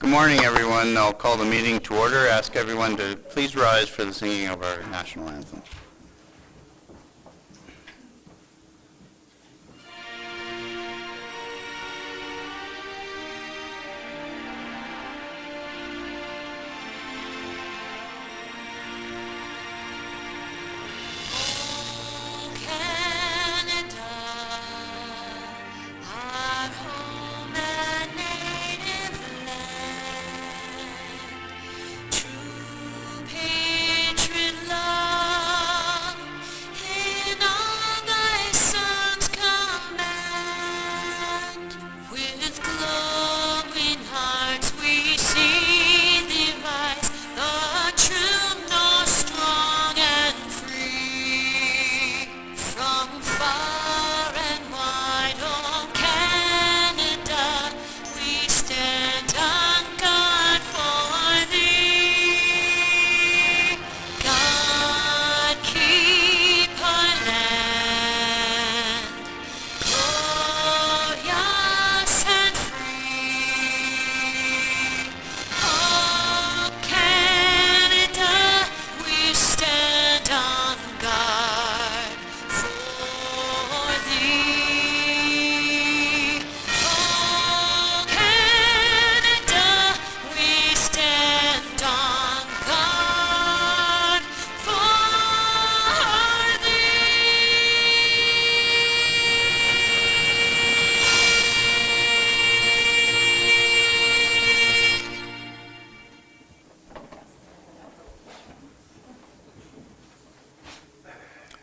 Good morning, everyone. I'll call the meeting to order. Ask everyone to please rise for the singing of our national anthem.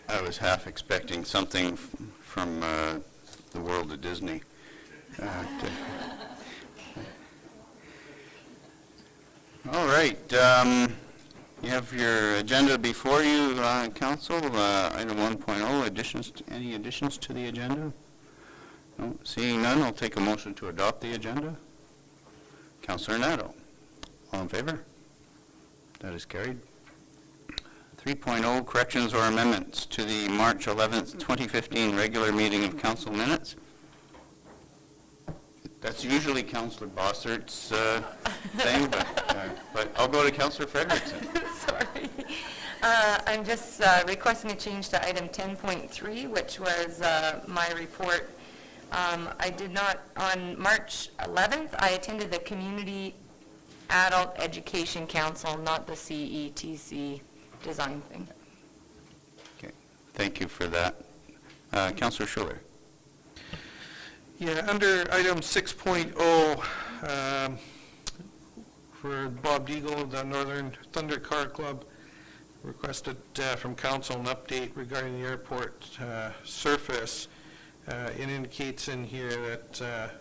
I was half expecting something from the world of Disney. All right. You have your agenda before you, Council. Item 1.0, any additions to the agenda? No, seeing none, I'll take a motion to adopt the agenda. Councillor Nadeau. All in favor? That is carried. 3.0, corrections or amendments to the March 11th, 2015 regular meeting of council minutes. That's usually Councillor Bossert's thing, but I'll go to Councillor Frederickson. Sorry. I'm just requesting a change to item 10.3, which was my report. I did not, on March 11th, I attended the Community Adult Education Council, not the CETC design thing. Okay, thank you for that. Councillor Schuller. Yeah, under item 6.0, for Bob Deagle, the Northern Thunder Car Club requested from council an update regarding the airport surface. It indicates in here that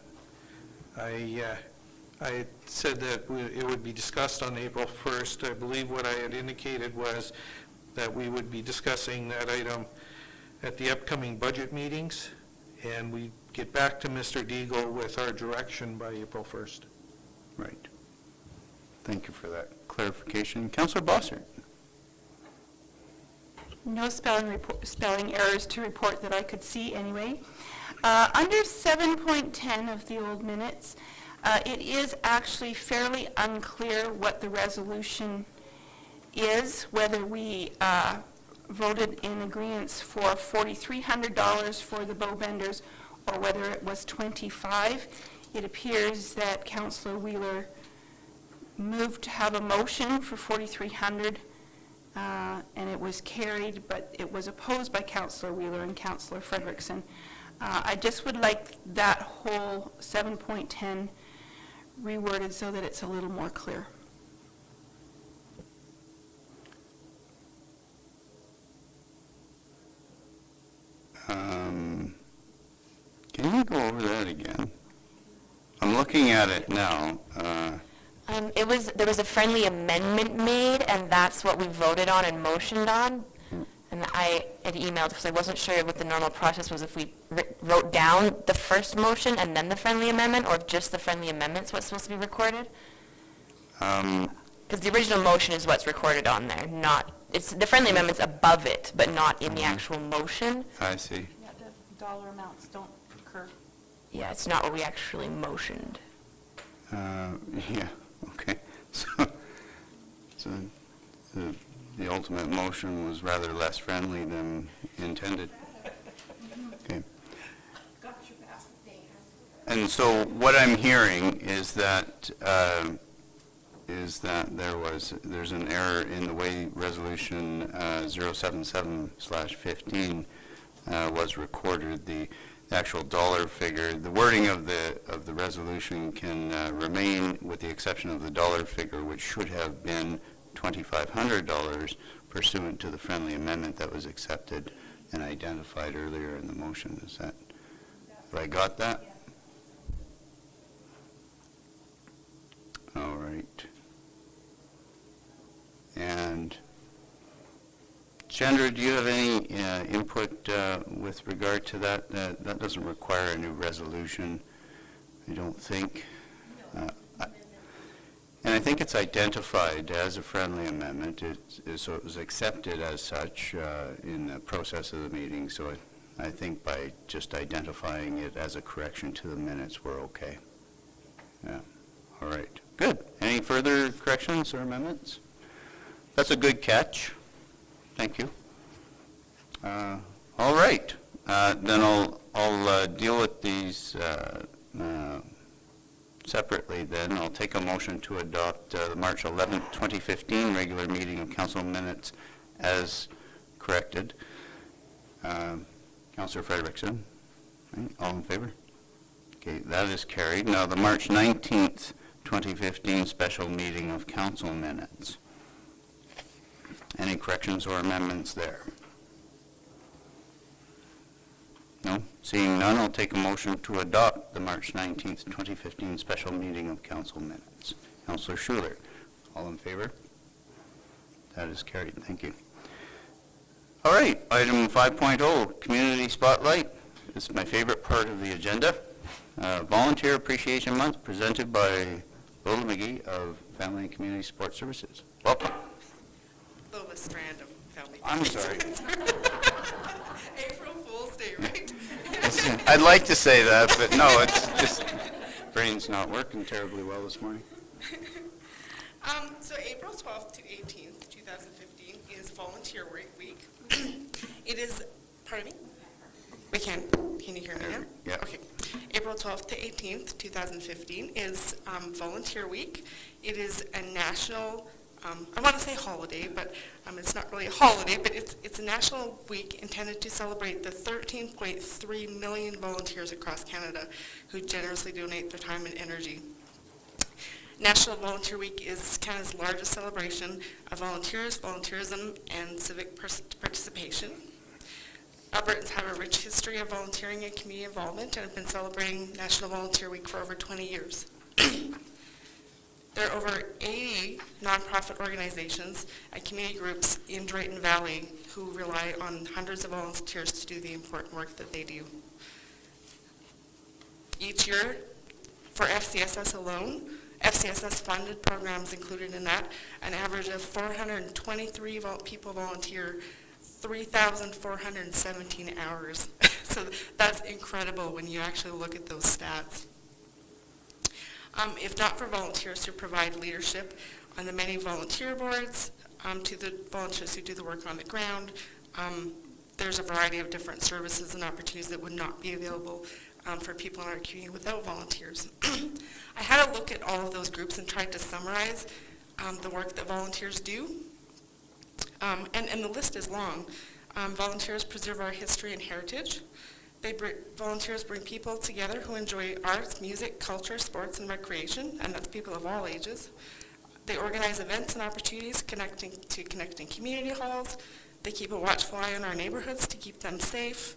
I said that it would be discussed on April 1st. I believe what I had indicated was that we would be discussing that item at the upcoming budget meetings, and we get back to Mr. Deagle with our direction by April 1st. Right. Thank you for that clarification. Councillor Bossert. No spelling errors to report that I could see anyway. Under 7.10 of the old minutes, it is actually fairly unclear what the resolution is, whether we voted in agreement for $4,300 for the bow benders or whether it was $25. It appears that Councillor Wheeler moved to have a motion for $4,300 and it was carried, but it was opposed by Councillor Wheeler and Councillor Frederickson. I just would like that whole 7.10 reworded so that it's a little more clear. Can you go over that again? I'm looking at it now. There was a friendly amendment made, and that's what we voted on and motioned on. And I had emailed because I wasn't sure what the normal process was, if we wrote down the first motion and then the friendly amendment, or if just the friendly amendment's what's supposed to be recorded. Because the original motion is what's recorded on there, not, it's the friendly amendment's above it, but not in the actual motion. I see. Yeah, the dollar amounts don't occur. Yeah, it's not what we actually motioned. Yeah. Okay, so the ultimate motion was rather less friendly than intended. Okay. And so what I'm hearing is that there's an error in the way resolution 077/15 was recorded. The actual dollar figure, the wording of the resolution can remain with the exception of the dollar figure, which should have been $2,500 pursuant to the friendly amendment that was accepted and identified earlier in the motion. Is that, have I got that? All right. And Chandra, do you have any input with regard to that? That doesn't require a new resolution, I don't think. And I think it's identified as a friendly amendment, so it was accepted as such in the process of the meeting, so I think by just identifying it as a correction to the minutes, we're okay. Yeah, all right, good. Any further corrections or amendments? That's a good catch. Thank you. All right, then I'll deal with these separately then. I'll take a motion to adopt the March 11th, 2015 regular meeting of council minutes as corrected. Councillor Frederickson, right? All in favor? Okay, that is carried. Now the March 19th, 2015 special meeting of council minutes. Any corrections or amendments there? No? Seeing none, I'll take a motion to adopt the March 19th, 2015 special meeting of council minutes. Councillor Schuler, all in favor? That is carried. Thank you. All right, item 5.0, Community Spotlight. This is my favorite part of the agenda. Volunteer Appreciation Month presented by Lola McGee of Family and Community Support Services. Welcome. Lola Strand of Family. I'm sorry. April Fool's Day, right? I'd like to say that, but no, it's just, brain's not working terribly well this morning. So April 12th to 18th, 2015 is Volunteer Week. It is, pardon me? Can you hear me now? Yeah. Okay. April 12th to 18th, 2015 is Volunteer Week. It is a national, I want to say holiday, but it's not really a holiday, but it's a national week intended to celebrate the 13.3 million volunteers across Canada who generously donate their time and energy. National Volunteer Week is Canada's largest celebration of volunteers, volunteerism, and civic participation. Albertans have a rich history of volunteering and community involvement and have been celebrating National Volunteer Week for over 20 years. There are over 80 nonprofit organizations and community groups in Drayton Valley who rely on hundreds of volunteers to do the important work that they do. Each year, for FCSS alone, FCSS funded programs included in that, an average of 423 people volunteer 3,417 hours. So that's incredible when you actually look at those stats. If not for volunteers who provide leadership on the many volunteer boards, to the volunteers who do the work on the ground, there's a variety of different services and opportunities that would not be available for people in our community without volunteers. I had a look at all of those groups and tried to summarize the work that volunteers do. And the list is long. Volunteers preserve our history and heritage. Volunteers bring people together who enjoy arts, music, culture, sports, and recreation, and that's people of all ages. They organize events and opportunities connecting community halls. They keep a watchful eye on our neighborhoods to keep them safe.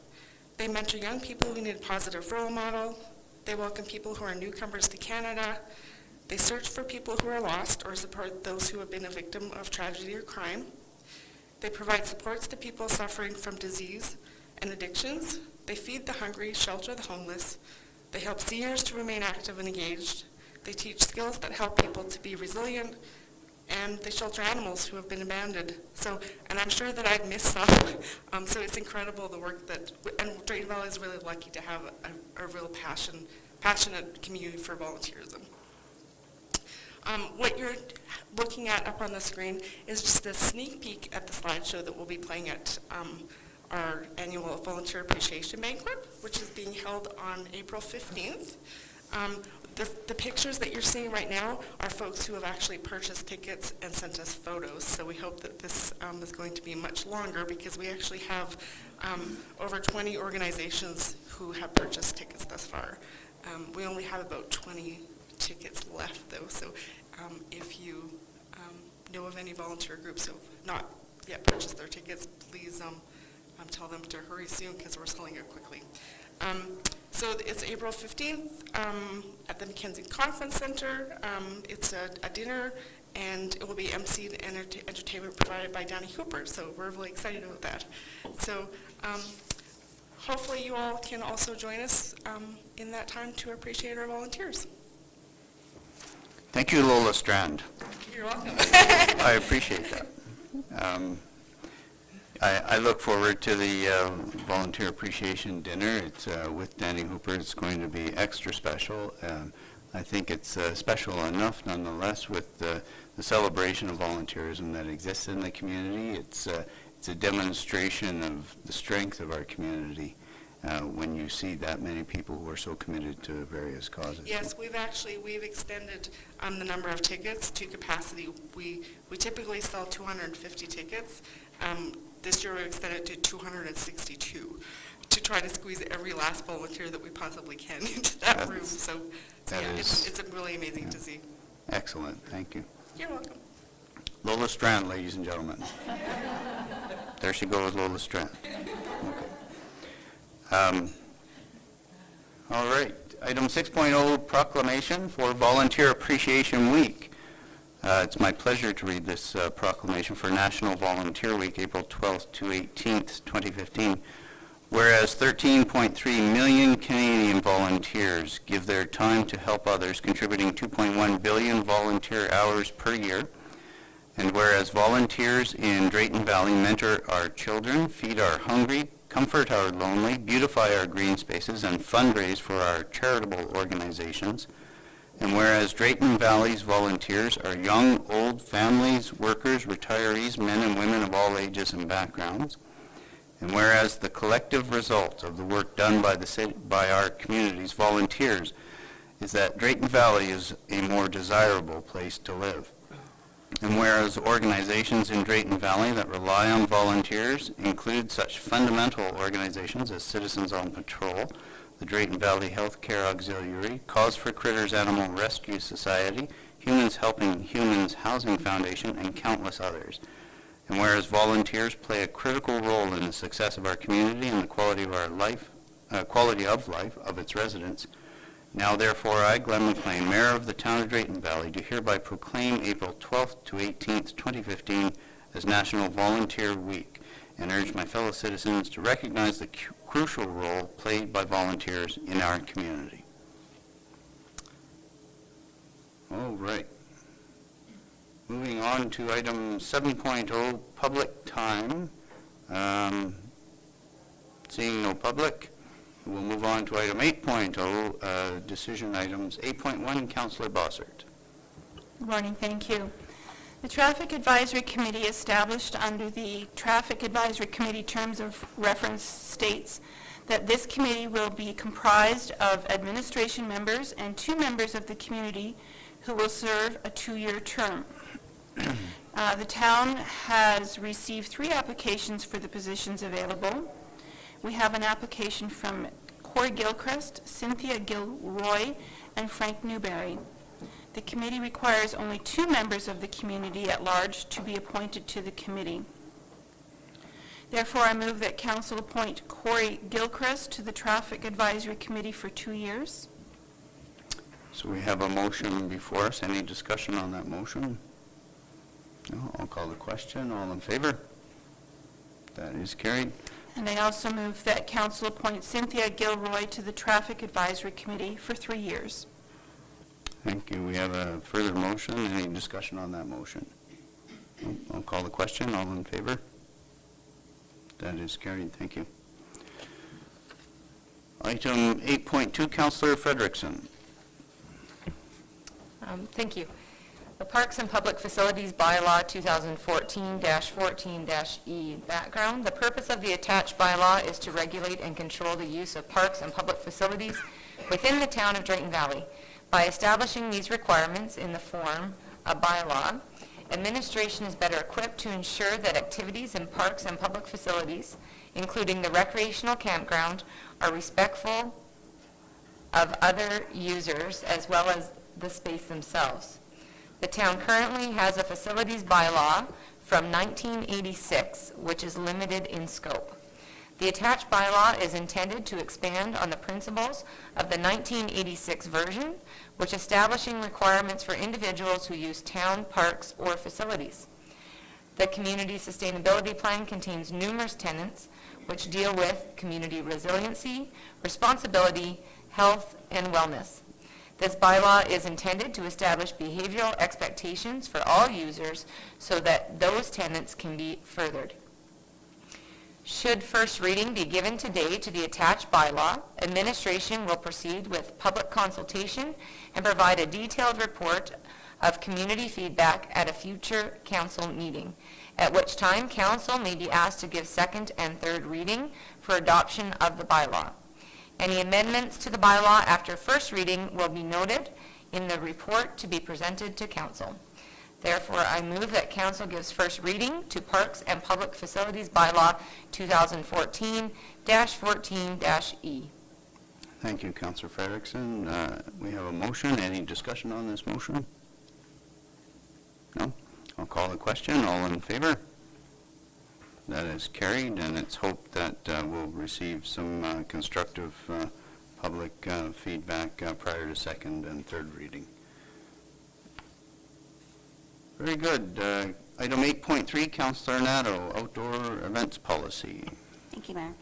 They mentor young people who need a positive role model. They welcome people who are newcomers to Canada. They search for people who are lost or support those who have been a victim of tragedy or crime. They provide supports to people suffering from disease and addictions. They feed the hungry, shelter the homeless. They help seniors to remain active and engaged. They teach skills that help people to be resilient, and they shelter animals who have been abandoned. So, and I'm sure that I've missed some. So it's incredible the work that, and Drayton Valley is really lucky to have a real passionate community for volunteerism. What you're looking at up on the screen is just a sneak peek at the slideshow that we'll be playing at our annual Volunteer Appreciation Banquet, which is being held on April 15th. The pictures that you're seeing right now are folks who have actually purchased tickets and sent us photos, so we hope that this is going to be much longer because we actually have over 20 organizations who have purchased tickets thus far. We only have about 20 tickets left, though, so if you know of any volunteer groups who have not yet purchased their tickets, please tell them to hurry soon because we're selling it quickly. So it's April 15th at the Mackenzie Conference Center. It's a dinner, and it will be emceed and entertainment provided by Danny Hooper, so we're really excited about that. So hopefully you all can also join us in that time to appreciate our volunteers. Thank you, Lola Strand. You're welcome. I appreciate that. I look forward to the Volunteer Appreciation Dinner. It's with Danny Hooper. It's going to be extra special. I think it's special enough, nonetheless, with the celebration of volunteerism that exists in the community. It's a demonstration of the strength of our community when you see that many people who are so committed to various causes. Yes, we've extended the number of tickets to capacity. We typically sell 250 tickets. This year we extended to 262 to try to squeeze every last volunteer that we possibly can into that room. So yeah, it's really amazing to see. Excellent. Thank you. You're welcome. Lola Strand, ladies and gentlemen. There she goes, Lola Strand. Okay. All right. Item 6.0, proclamation for Volunteer Appreciation Week. It's my pleasure to read this proclamation for National Volunteer Week, April 12th to 18th, 2015. Whereas 13.3 million Canadian volunteers give their time to help others, contributing 2.1 billion volunteer hours per year. And whereas volunteers in Drayton Valley mentor our children, feed our hungry, comfort our lonely, beautify our green spaces, and fundraise for our charitable organizations. And whereas Drayton Valley's volunteers are young, old, families, workers, retirees, men and women of all ages and backgrounds. And whereas the collective result of the work done by our community's volunteers is that Drayton Valley is a more desirable place to live. And whereas organizations in Drayton Valley that rely on volunteers include such fundamental organizations as Citizens on Patrol, the Drayton Valley Healthcare Auxiliary, Cause for Critters Animal Rescue Society, Humans Helping Humans Housing Foundation, and countless others. And whereas volunteers play a critical role in the success of our community and the quality of life of its residents, now therefore I, Glenn McLean, Mayor of the Town of Drayton Valley, do hereby proclaim April 12th to 18th, 2015 as National Volunteer Week, and urge my fellow citizens to recognize the crucial role played by volunteers in our community. All right. Moving on to item 7.0, public time. Seeing no public, we'll move on to item 8.0, decision items. 8.1, Councillor Bossert. Good morning, thank you. The Traffic Advisory Committee, established under the Traffic Advisory Committee Terms of Reference, states that this committee will be comprised of administration members and 2 members of the community who will serve a 2-year term. The town has received 3 applications for the positions available. We have an application from Corey Gilchrist, Cynthia Gilroy, and Frank Newberry. The committee requires only 2 members of the community at large to be appointed to the committee. Therefore, I move that council appoint Corey Gilchrist to the Traffic Advisory Committee for 2 years. So we have a motion before us. Any discussion on that motion? No, I'll call the question. All in favor? That is carried. And I also move that council appoint Cynthia Gilroy to the Traffic Advisory Committee for 3 years. Thank you. We have a further motion. Any discussion on that motion? No, I'll call the question. All in favor? That is carried. Thank you. Item 8.2, Councillor Frederickson. Thank you. The Parks and Public Facilities Bylaw 2014-14-E. Background: the purpose of the attached bylaw is to regulate and control the use of parks and public facilities within the town of Drayton Valley. By establishing these requirements in the form of bylaw, administration is better equipped to ensure that activities in parks and public facilities, including the recreational campground, are respectful of other users as well as the space themselves. The town currently has a facilities bylaw from 1986, which is limited in scope. The attached bylaw is intended to expand on the principles of the 1986 version, which establishing requirements for individuals who use town parks or facilities. The Community Sustainability Plan contains numerous tenets which deal with community resiliency, responsibility, health, and wellness. This bylaw is intended to establish behavioral expectations for all users so that those tenets can be furthered. Should first reading be given today to the attached bylaw, administration will proceed with public consultation and provide a detailed report of community feedback at a future council meeting, at which time council may be asked to give second and third reading for adoption of the bylaw. Any amendments to the bylaw after first reading will be noted in the report to be presented to council. Therefore, I move that council gives first reading to Parks and Public Facilities Bylaw 2014-14-E. Thank you, Councillor Frederickson. We have a motion. Any discussion on this motion? No? I'll call the question. All in favor? That is carried, and it's hoped that we'll receive some constructive public feedback prior to second and third reading. Very good. Item 8.3, Councillor Nato, Outdoor Events Policy. Thank you, Mayor.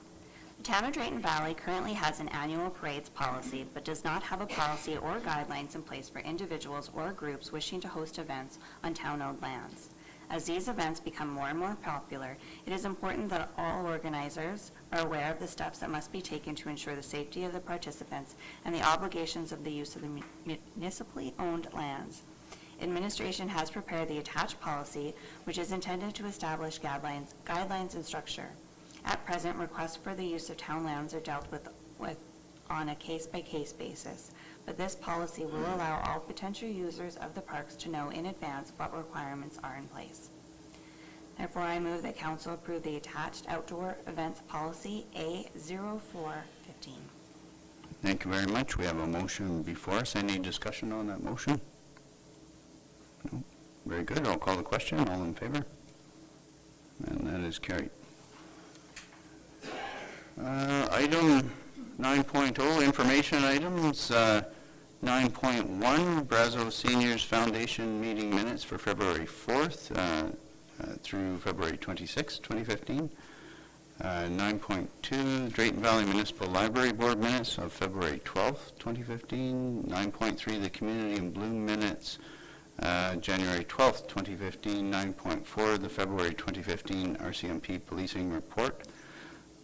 The Town of Drayton Valley currently has an annual parades policy, but does not have a policy or guidelines in place for individuals or groups wishing to host events on town-owned lands. As these events become more and more popular, it is important that all organizers are aware of the steps that must be taken to ensure the safety of the participants and the obligations of the use of the municipally owned lands. Administration has prepared the attached policy, which is intended to establish guidelines and structure. At present, requests for the use of town lands are dealt with on a case-by-case basis, but this policy will allow all potential users of the parks to know in advance what requirements are in place. Therefore, I move that council approve the attached outdoor events policy A0415. Thank you very much. We have a motion before us. Any discussion on that motion? No? Very good. I'll call the question. All in favor? And that is carried. Item 9.0, information items. 9.1, Brazo Seniors Foundation meeting minutes for February 4th through February 26th, 2015. 9.2, Drayton Valley Municipal Library Board minutes of February 12th, 2015. 9.3, the Community in Bloom minutes, January 12th, 2015. 9.4, the February 2015 RCMP Policing Report.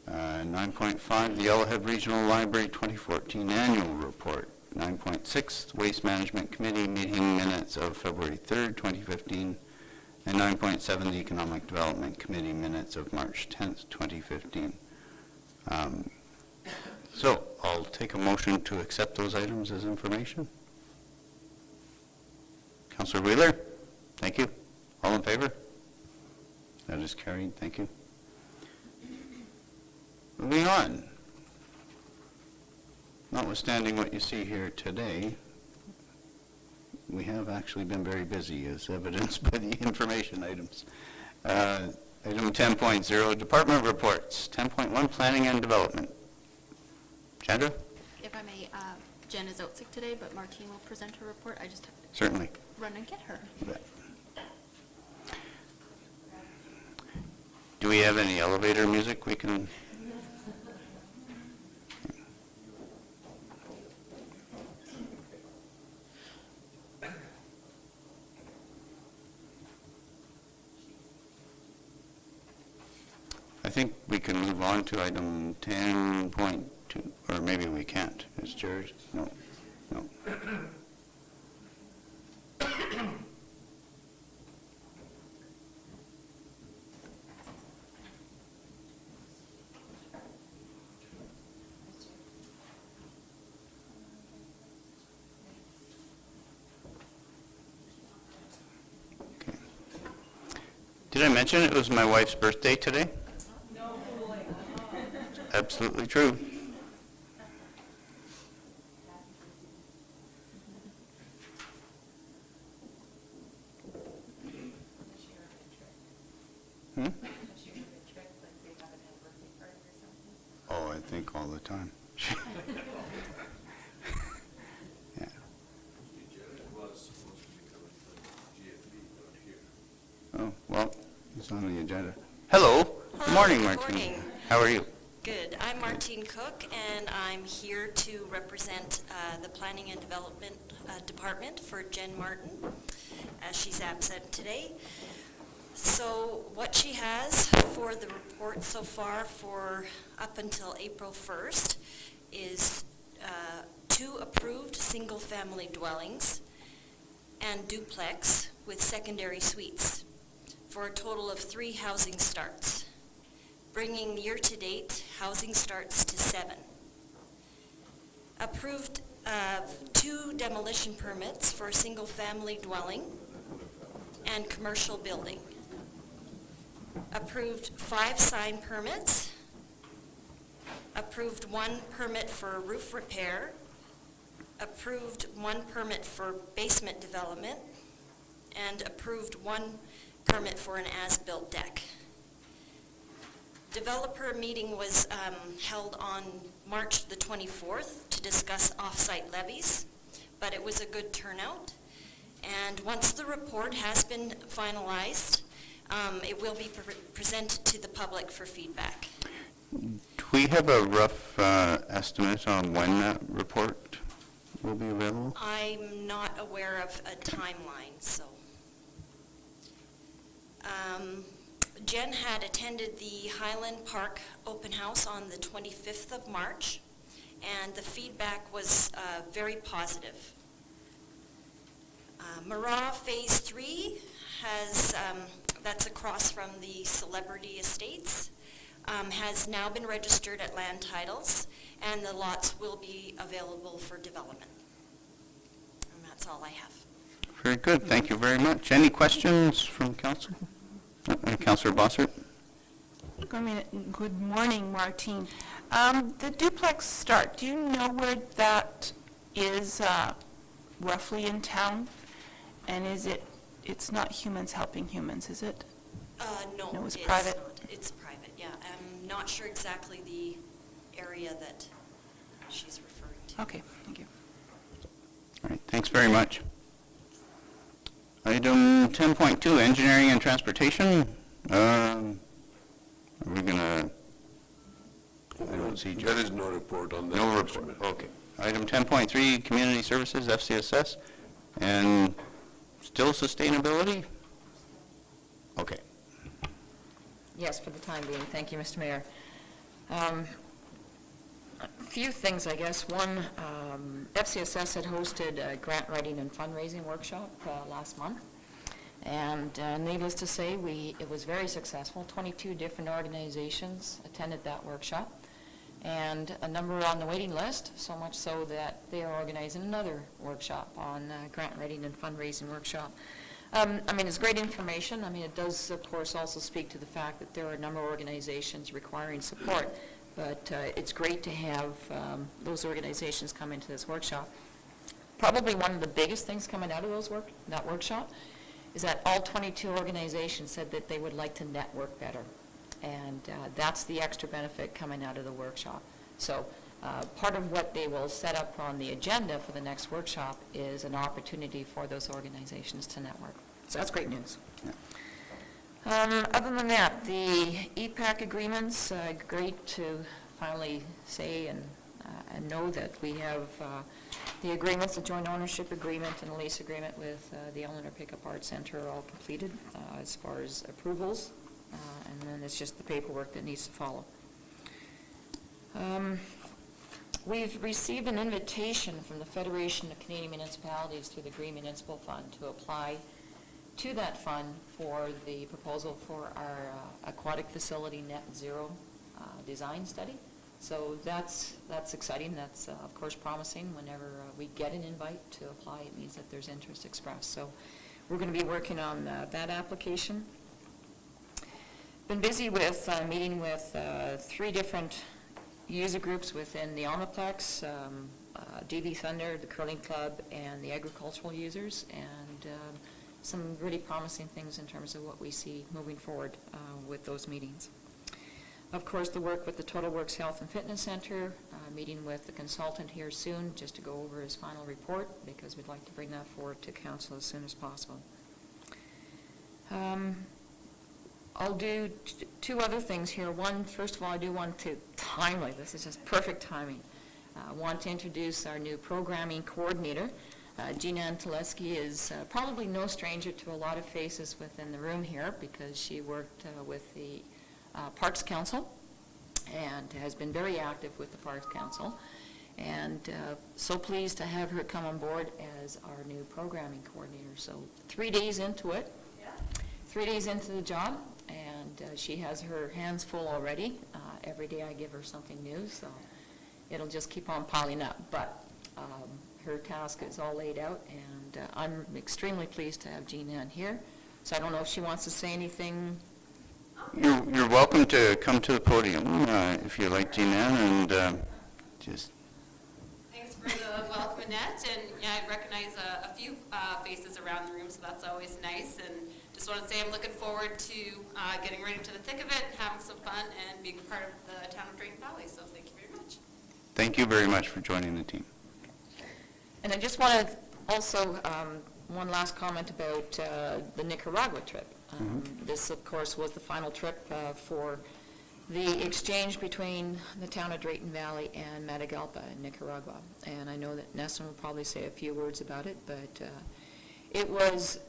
9.5, the Yellowhead Regional Library 2014 Annual Report. 9.6, Waste Management Committee meeting minutes of February 3rd, 2015. And 9.7, the Economic Development Committee minutes of March 10th, 2015. So I'll take a motion to accept those items as information. Councillor Wheeler? Thank you. All in favor? That is carried. Thank you. Moving on. Notwithstanding what you see here today, we have actually been very busy, as evidenced by the information items. Item 10.0, Department Reports. 10.1, Planning and Development. Chandra? If I may, Jen is out sick today, but Martine will present her report. I just have to Certainly. run and get her. Do we have any elevator music we can... I think we can move on to item 10.2, or maybe we can't. Is Jared? No. No. Did I mention it was my wife's birthday today? No. Absolutely true. Hmm? Oh, I think all the time. Yeah. Oh, well, it's on the agenda. Hello. Good Hello, morning, good Martine. morning. How are you? Good. I'm Martine Cook, and I'm here to represent the Planning and Development Department for Jen Martin, as she's absent today. So what she has for the report so far for up until April 1st is 2 approved single-family dwellings and duplex with secondary suites for a total of 3 housing starts, bringing year-to-date housing starts to 7. Approved 2 demolition permits for a single-family dwelling and commercial building. Approved 5 sign permits. Approved 1 permit for roof repair. Approved 1 permit for basement development. And approved 1 permit for an as-built deck. Developer meeting was held on March the 24th to discuss off-site levies, but it was a good turnout. And once the report has been finalized, it will be presented to the public for feedback. Do we have a rough estimate on when that report will be available? I'm not aware of a timeline, so. Jen had attended the Highland Park open house on the 25th of March, and the feedback was very positive. Murrah Phase 3 has, that's across from the Celebrity Estates, has now been registered at Land Titles, and the lots will be available for development. And that's all I have. Very good. Thank you very much. Any questions from council? Councillor Bossert? Good morning, Martine. The duplex start, do you know where that is roughly in town? And is it's not Humans Helping Humans, is it? No, it's private? not. It's private, yeah. I'm not sure exactly the area that she's referring to. Okay, thank you. All right, thanks very much. Item 10.2, engineering and transportation. Are we going to, I don't see. There is no report on that. No Mr. report, Mayor. okay. Item 10.3, community services, FCSS, and still sustainability? Okay. Yes, for the time being. Thank you, Mr. Mayor. A few things, I guess. One, FCSS had hosted a grant writing and fundraising workshop last month. And needless to say, it was very successful. 22 different organizations attended that workshop. And a number are on the waiting list, so much so that they are organizing another workshop on grant writing and fundraising workshop. I mean, it's great information. I mean, it does, of course, also speak to the fact that there are a number of organizations requiring support. But it's great to have those organizations come into this workshop. Probably one of the biggest things coming out of that workshop is that all 22 organizations said that they would like to network better. And that's the extra benefit coming out of the workshop. So part of what they will set up on the agenda for the next workshop is an opportunity for those organizations to network. So that's great news. Yeah. Other than that, the EPAC agreements, great to finally say and know that we have the agreements, the joint ownership agreement and the lease agreement with the Eleanor Pickup Art Center are all completed as far as approvals, and then it's just the paperwork that needs to follow. We've received an invitation from the Federation of Canadian Municipalities through the Green Municipal Fund to apply to that fund for the proposal for our aquatic facility net zero design study. So that's exciting. That's of course promising. Whenever we get an invite to apply, it means that there's interest expressed. So we're going to be working on that application. Been busy with, meeting with 3 different user groups within the Omniplex, DV Thunder, the Curling Club, and the agricultural users, and some really promising things in terms of what we see moving forward with those meetings. Of course, the work with the Total Works Health and Fitness Center, meeting with the consultant here soon just to go over his final report, because we'd like to bring that forward to council as soon as possible. I'll do 2 other things here. One, first of all, I do want to, timely, this is just perfect timing, want to introduce our new programming coordinator. Gina Antolesky is probably no stranger to a lot of faces within the room here, because she worked with the Parks Council and has been very active with the Parks Council, and so pleased to have her come on board as our new programming coordinator. So 3 days into it, 3 days into the job, and she has her hands full already. Every day I give her something new, so it'll just keep on piling up. But her task is all laid out, and I'm extremely pleased to have Gina in here. So I don't know if she wants to say anything. You're welcome to come to the podium if you like, Gina, and just... Thanks for the welcome, Annette, and yeah, I recognize a few faces around the room, so that's always nice, and just want to say I'm looking forward to getting right into the thick of it, having some fun, and being part of the town of Drayton Valley, so thank you very much. Thank you very much for joining the team. And I just want to also, one last comment about the Nicaragua trip. This, of course, was the final trip for the exchange between the town of Drayton Valley and Matagalpa in Nicaragua. And I know that Nesson will probably say a few words about it, but it was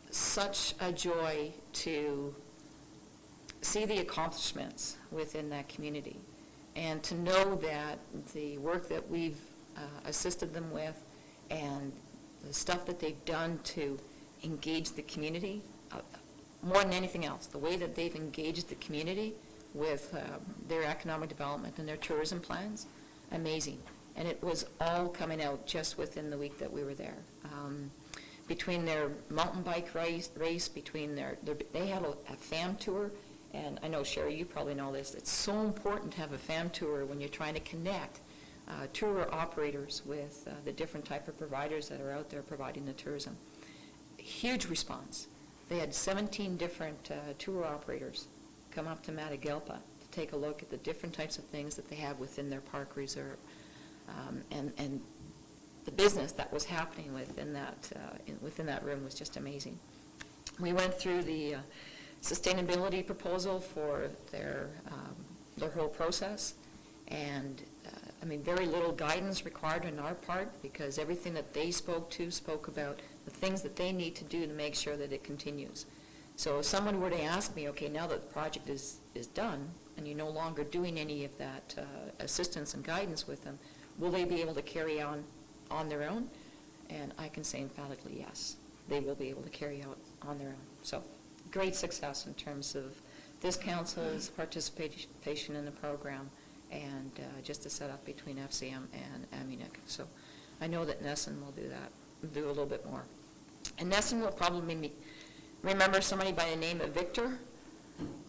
such a joy to see the accomplishments within that community, and to know that the work that we've assisted them with and the stuff that they've done to engage the community, more than anything else, the way that they've engaged the community with their economic development and their tourism plans, amazing. And it was all coming out just within the week that we were there. Between their mountain bike race, between they had a fam tour, and I know, Sherry, you probably know this, it's so important to have a fam tour when you're trying to connect tour operators with the different type of providers that are out there providing the tourism. Huge response. They had 17 different tour operators come up to Matagalpa to take a look at the different types of things that they have within their park reserve, and the business that was happening within that room was just amazing. We went through the sustainability proposal for their whole process, and I mean, very little guidance required on our part, because everything that they spoke about the things that they need to do to make sure that it continues. So if someone were to ask me, okay, now that the project is done, and you're no longer doing any of that assistance and guidance with them, will they be able to carry on their own? And I can say emphatically yes, they will be able to carry out on their own. So great success in terms of this council's participation in the program, and just the setup between FCM and Amunic. So I know that Nesson will do a little bit more. And Nesson will probably remember somebody by the name of Victor.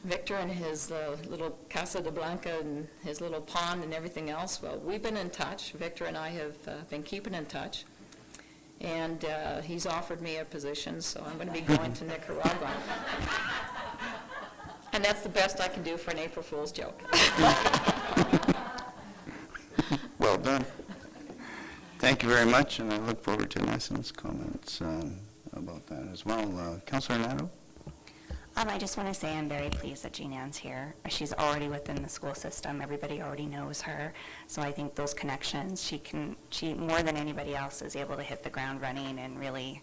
Victor and his little Casa de Blanca and his little pond and everything else. Well, we've been in touch. Victor and I have been keeping in touch. And he's offered me a position, so I'm going to be going to Nicaragua. And that's the best I can do for an April Fool's joke. Well done. Thank you very much, and I look forward to Nesson's comments about that as well. Councillor Nadeau? I just want to say I'm very pleased that Jean Ann's here. She's already within the school system. Everybody already knows her. So I think those connections, she more than anybody else is able to hit the ground running and really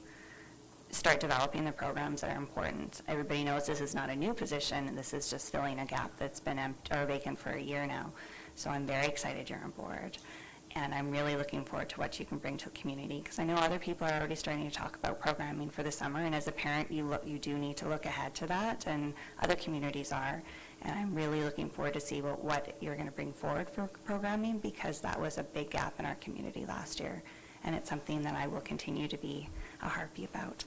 start developing the programs that are important. Everybody knows this is not a new position, and this is just filling a gap that's been vacant for a year now. So I'm very excited you're on board. And I'm really looking forward to what you can bring to the community, because I know other people are already starting to talk about programming for the summer, and as a parent, you do need to look ahead to that, and other communities are. And I'm really looking forward to see what you're going to bring forward for programming, because that was a big gap in our community last year. and it's something that I will continue to be a harpy about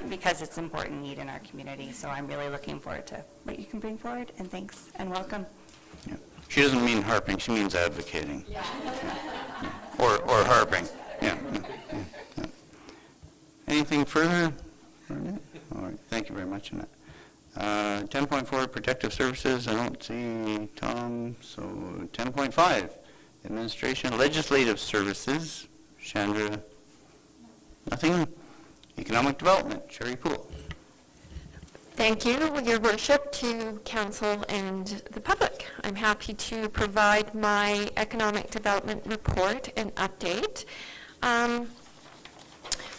because it's an important need in our community. So I'm really looking forward to what you can bring forward, and thanks and welcome. Yeah. She doesn't mean harping, she means advocating. Yeah. Or harping. Yeah. Yeah. Anything further? All right, thank you very much, Annette. 10.4, protective services, I don't see Tom, so 10.5, administration, legislative services, Chandra, nothing. Economic development, Sherry Poole. Thank you, Your Worship, to Council and the public. I'm happy to provide my economic development report and update.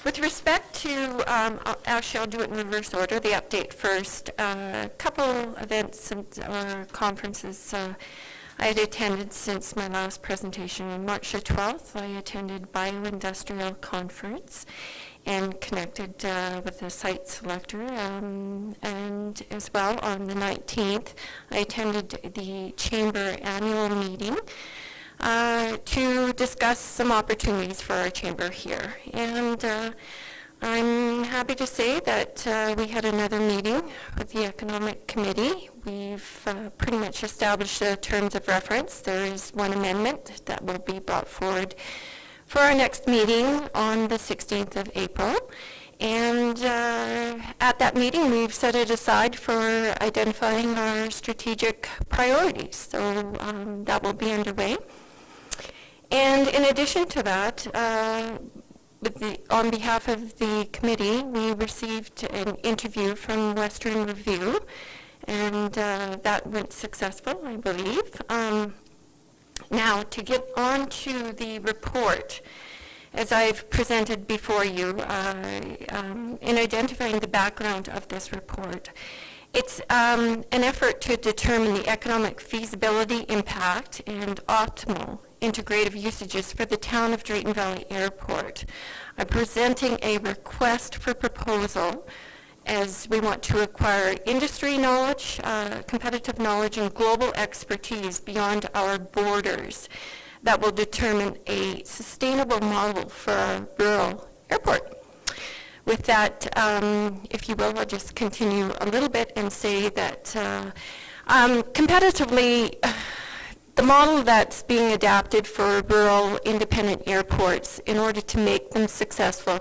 With respect to, actually I'll do it in reverse order, the update first. A couple events or conferences I had attended since my last presentation. On March the 12th, I attended Bioindustrial Conference and connected with a site selector. And as well, on the 19th, I attended the Chamber annual meeting to discuss some opportunities for our chamber here. And I'm happy to say that we had another meeting with the Economic Committee. We've pretty much established the terms of reference. There is one amendment that will be brought forward for our next meeting on the 16th of April. And at that meeting, we've set it aside for identifying our strategic priorities. So that will be underway. And in addition to that, on behalf of the committee, we received an interview from Western Review, and that went successful, I believe. Now, to get on to the report, as I've presented before you, in identifying the background of this report, it's an effort to determine the economic feasibility, impact, and optimal integrative usages for the town of Drayton Valley Airport. I'm presenting a request for proposal as we want to acquire industry knowledge, competitive knowledge, and global expertise beyond our borders that will determine a sustainable model for our rural airport. With that, if you will, I'll just continue a little bit and say that competitively, the model that's being adapted for rural independent airports in order to make them successful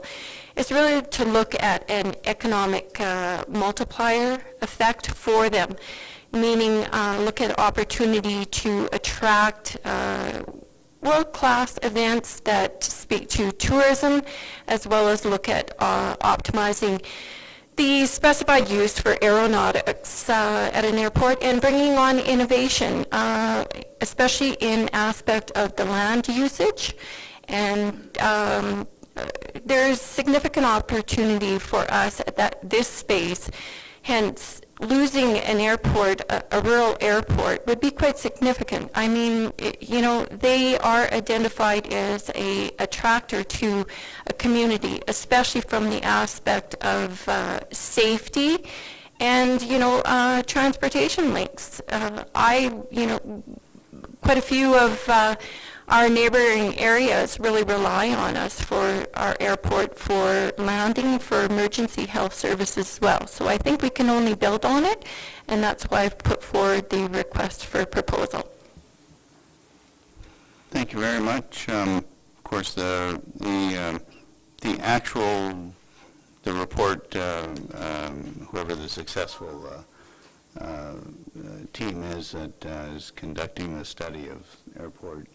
is really to look at an economic multiplier effect for them, meaning look at opportunity to attract world-class events that speak to tourism, as well as look at optimizing the specified use for aeronautics at an airport and bringing on innovation, especially in aspect of the land usage. And there's significant opportunity for us at this space. Hence, losing an airport, a rural airport, would be quite significant. I mean, they are identified as a attractor to a community, especially from the aspect of safety and, transportation links. Quite a few of our neighboring areas really rely on us for our airport for landing, for emergency health services as well. So I think we can only build on it, and that's why I've put forward the request for proposal. Thank you very much. Of course, the report, whoever the successful team is that is conducting the study of airport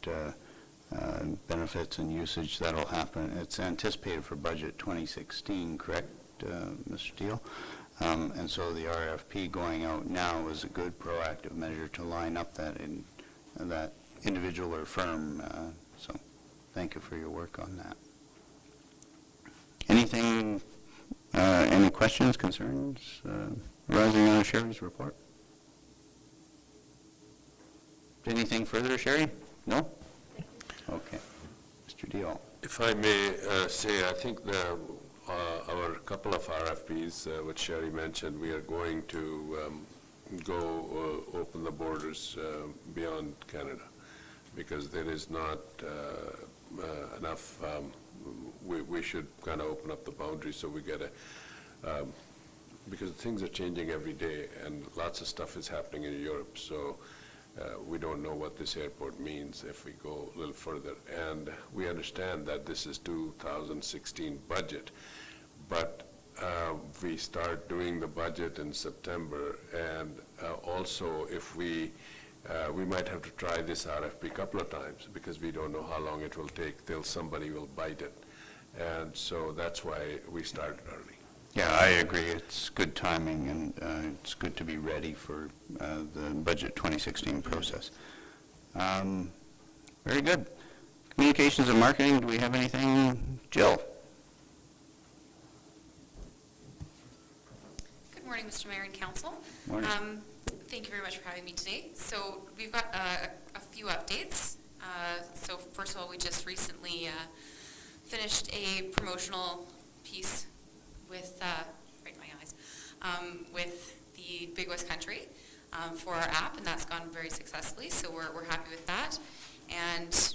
benefits and usage, that'll happen. It's anticipated for budget 2016, correct, Mr. Steele? And so the RFP going out now is a good proactive measure to line up that individual or firm. So thank you for your work on that. Anything, any questions, concerns arising out of Sherry's report? Anything further, Sherry? No? Okay. Mr. Deal. If I may say, I think our couple of RFPs, which Sherry mentioned, we are going to go open the borders beyond Canada. because there is not enough, we should kind of open up the boundaries so we get a, because things are changing every day and lots of stuff is happening in Europe, so we don't know what this airport means if we go a little further. And we understand that this is 2016 budget, but we start doing the budget in September, and also if we might have to try this RFP a couple of times because we don't know how long it will take till somebody will bite it. And so that's why we started early. Yeah, I agree. It's good timing, and it's good to be ready for the budget 2016 process. Very good. Communications and marketing, do we have anything? Jill? Good morning, Mr. Mayor and Council. Morning. Thank you very much for having me today. So we've got a few updates. So first of all, we just recently finished a promotional piece with, right in my eyes, with the Big West Country for our app, and that's gone very successfully, so we're happy with that. And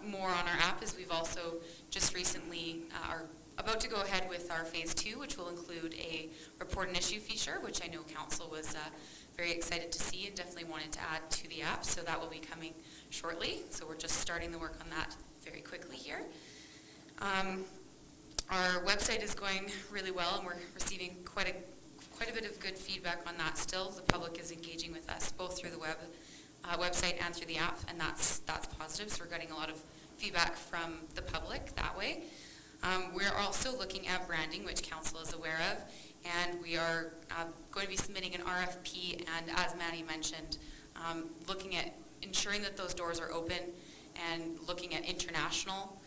more on our app is we've also just recently are about to go ahead with our phase 2, which will include a report and issue feature, which I know Council was very excited to see and definitely wanted to add to the app, so that will be coming shortly. So we're just starting the work on that very quickly here. Our website is going really well, and we're receiving quite a bit of good feedback on that still. The public is engaging with us both through the website and through the app, and that's positive. So we're getting a lot of feedback from the public that way. We're also looking at branding, which Council is aware of, and we are going to be submitting an RFP, and as Manny mentioned, looking at ensuring that those doors are open and looking at international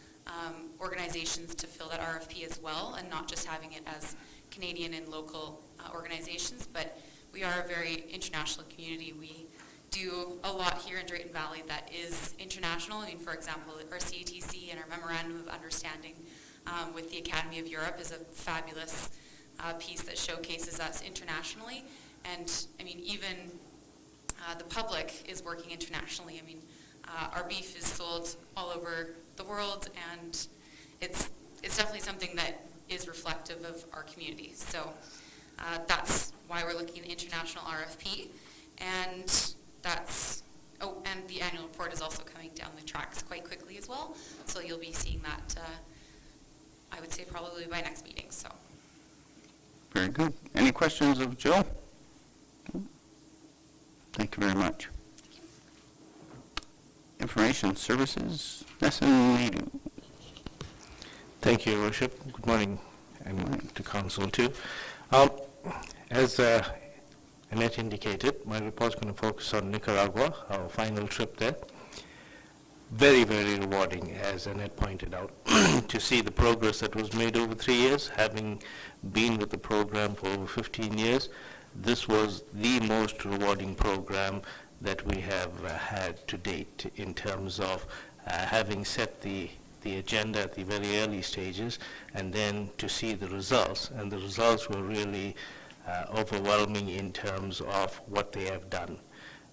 organizations to fill that RFP as well, and not just having it as Canadian and local organizations, but we are a very international community. We do a lot here in Drayton Valley that is international. I mean, for example, our CATC and our Memorandum of Understanding with the Academy of Europe is a fabulous piece that showcases us internationally. And I mean, even the public is working internationally. I mean, our beef is sold all over the world, and it's definitely something that is reflective of our community. So that's why we're looking at the international RFP, and and the annual report is also coming down the tracks quite quickly as well. So you'll be seeing that, I would say, probably by next meeting. So. Very good. Any questions of Jill? Thank you very much. Information Services, Nessun. Thank you, Your Worship. Good morning, and to Council too. As Annette indicated, my report is going to focus on Nicaragua, our final trip there. Very, very rewarding, as Annette pointed out, to see the progress that was made over 3 years. Having been with the program for over 15 years, this was the most rewarding program that we have had to date in terms of having set the agenda at the very early stages, and then to see the results. And the results were really overwhelming in terms of what they have done.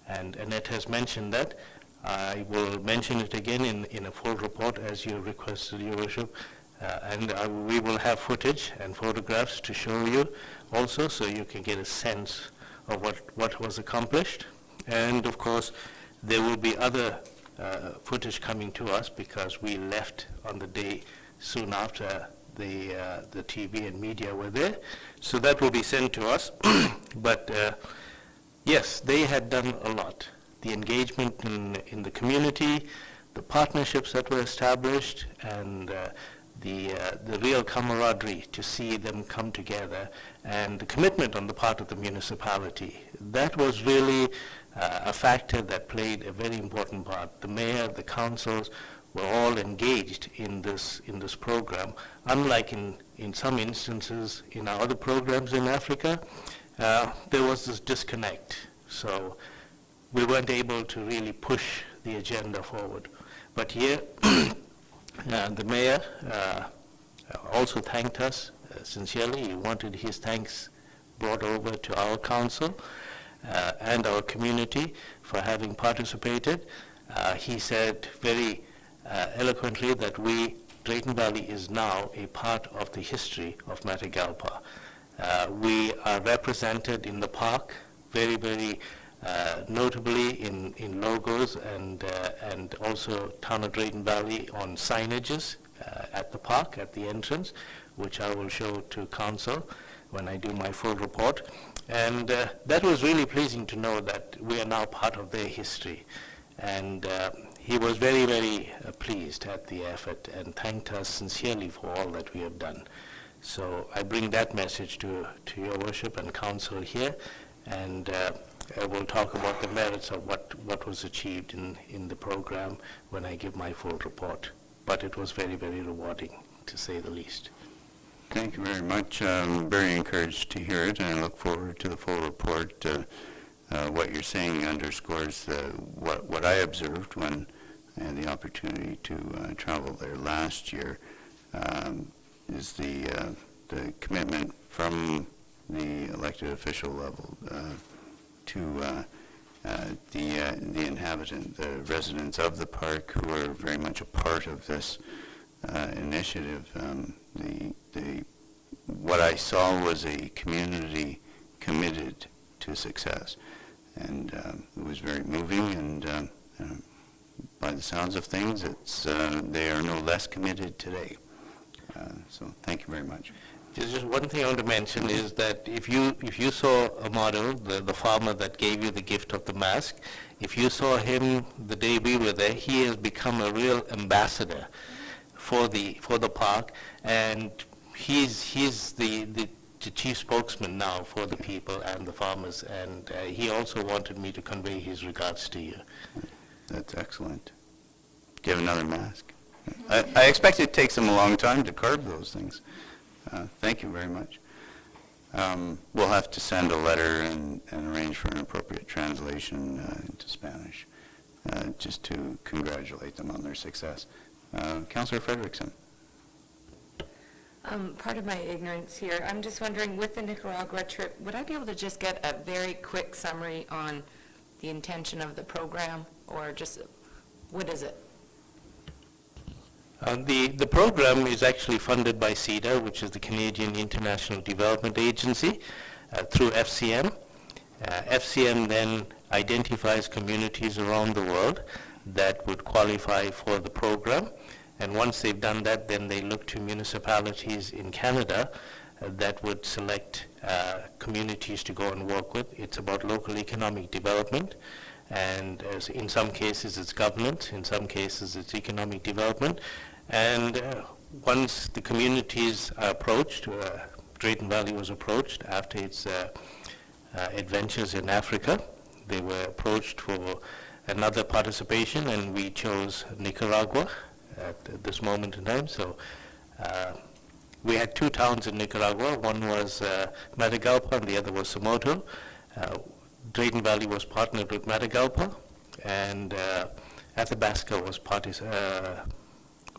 And Annette has mentioned that. I will mention it again in a full report as you requested, Your Worship. And we will have footage and photographs to show you also, so you can get a sense of what was accomplished. And of course, there will be other footage coming to us because we left on the day soon after the TV and media were there. So that will be sent to us. But yes, they had done a lot. The engagement in the community, the partnerships that were established, and the real camaraderie to see them come together, and the commitment on the part of the municipality. That was really a factor that played a very important part. The mayor, the councils were all engaged in this program. Unlike in some instances in our other programs in Africa, there was this disconnect. So we weren't able to really push the agenda forward. But here, the mayor also thanked us sincerely. He wanted his thanks brought over to our council and our community for having participated. He said very eloquently that Drayton Valley is now a part of the history of Matagalpa. We are represented in the park very, very notably in logos and also Town of Drayton Valley on signages at the park, at the entrance, which I will show to council when I do my full report. And that was really pleasing to know that we are now part of their history. And he was very, very pleased at the effort and thanked us sincerely for all that we have done. So I bring that message to your worship and council here, and we'll talk about the merits of what was achieved in the program when I give my full report. But it was very, very rewarding, to say the least. Thank you very much. I'm very encouraged to hear it, and I look forward to the full report. What you're saying underscores what I observed when I had the opportunity to travel there last year, is the commitment from the elected official level to the inhabitant, the residents of the park who are very much a part of this initiative. What I saw was a community committed to success, and it was very moving, and by the sounds of things, they are no less committed today. So thank you very much. Just one thing I want to mention is that if you saw Amado, the farmer that gave you the gift of the mask, if you saw him the day we were there, he has become a real ambassador for the park, and he's the chief spokesman now for the people and the farmers, and he also wanted me to convey his regards to you. That's excellent. Do you have another mask? I expect it takes them a long time to carve those things. Thank you very much. We'll have to send a letter and arrange for an appropriate translation into Spanish, just to congratulate them on their success. Councillor Frederickson. Part of my ignorance here, I'm just wondering, with the Nicaragua trip, would I be able to just get a very quick summary on the intention of the program, or just, what is it? The program is actually funded by CIDA, which is the Canadian International Development Agency, through FCM. FCM then identifies communities around the world that would qualify for the program. And once they've done that, then they look to municipalities in Canada that would select communities to go and work with. It's about local economic development. And in some cases it's government, in some cases it's economic development. And once the communities are approached, Drayton Valley was approached after its adventures in Africa. They were approached for another participation, and we chose Nicaragua at this moment in time. So we had two towns in Nicaragua. One was Matagalpa and the other was Somoto. Drayton Valley was partnered with Matagalpa, and Athabasca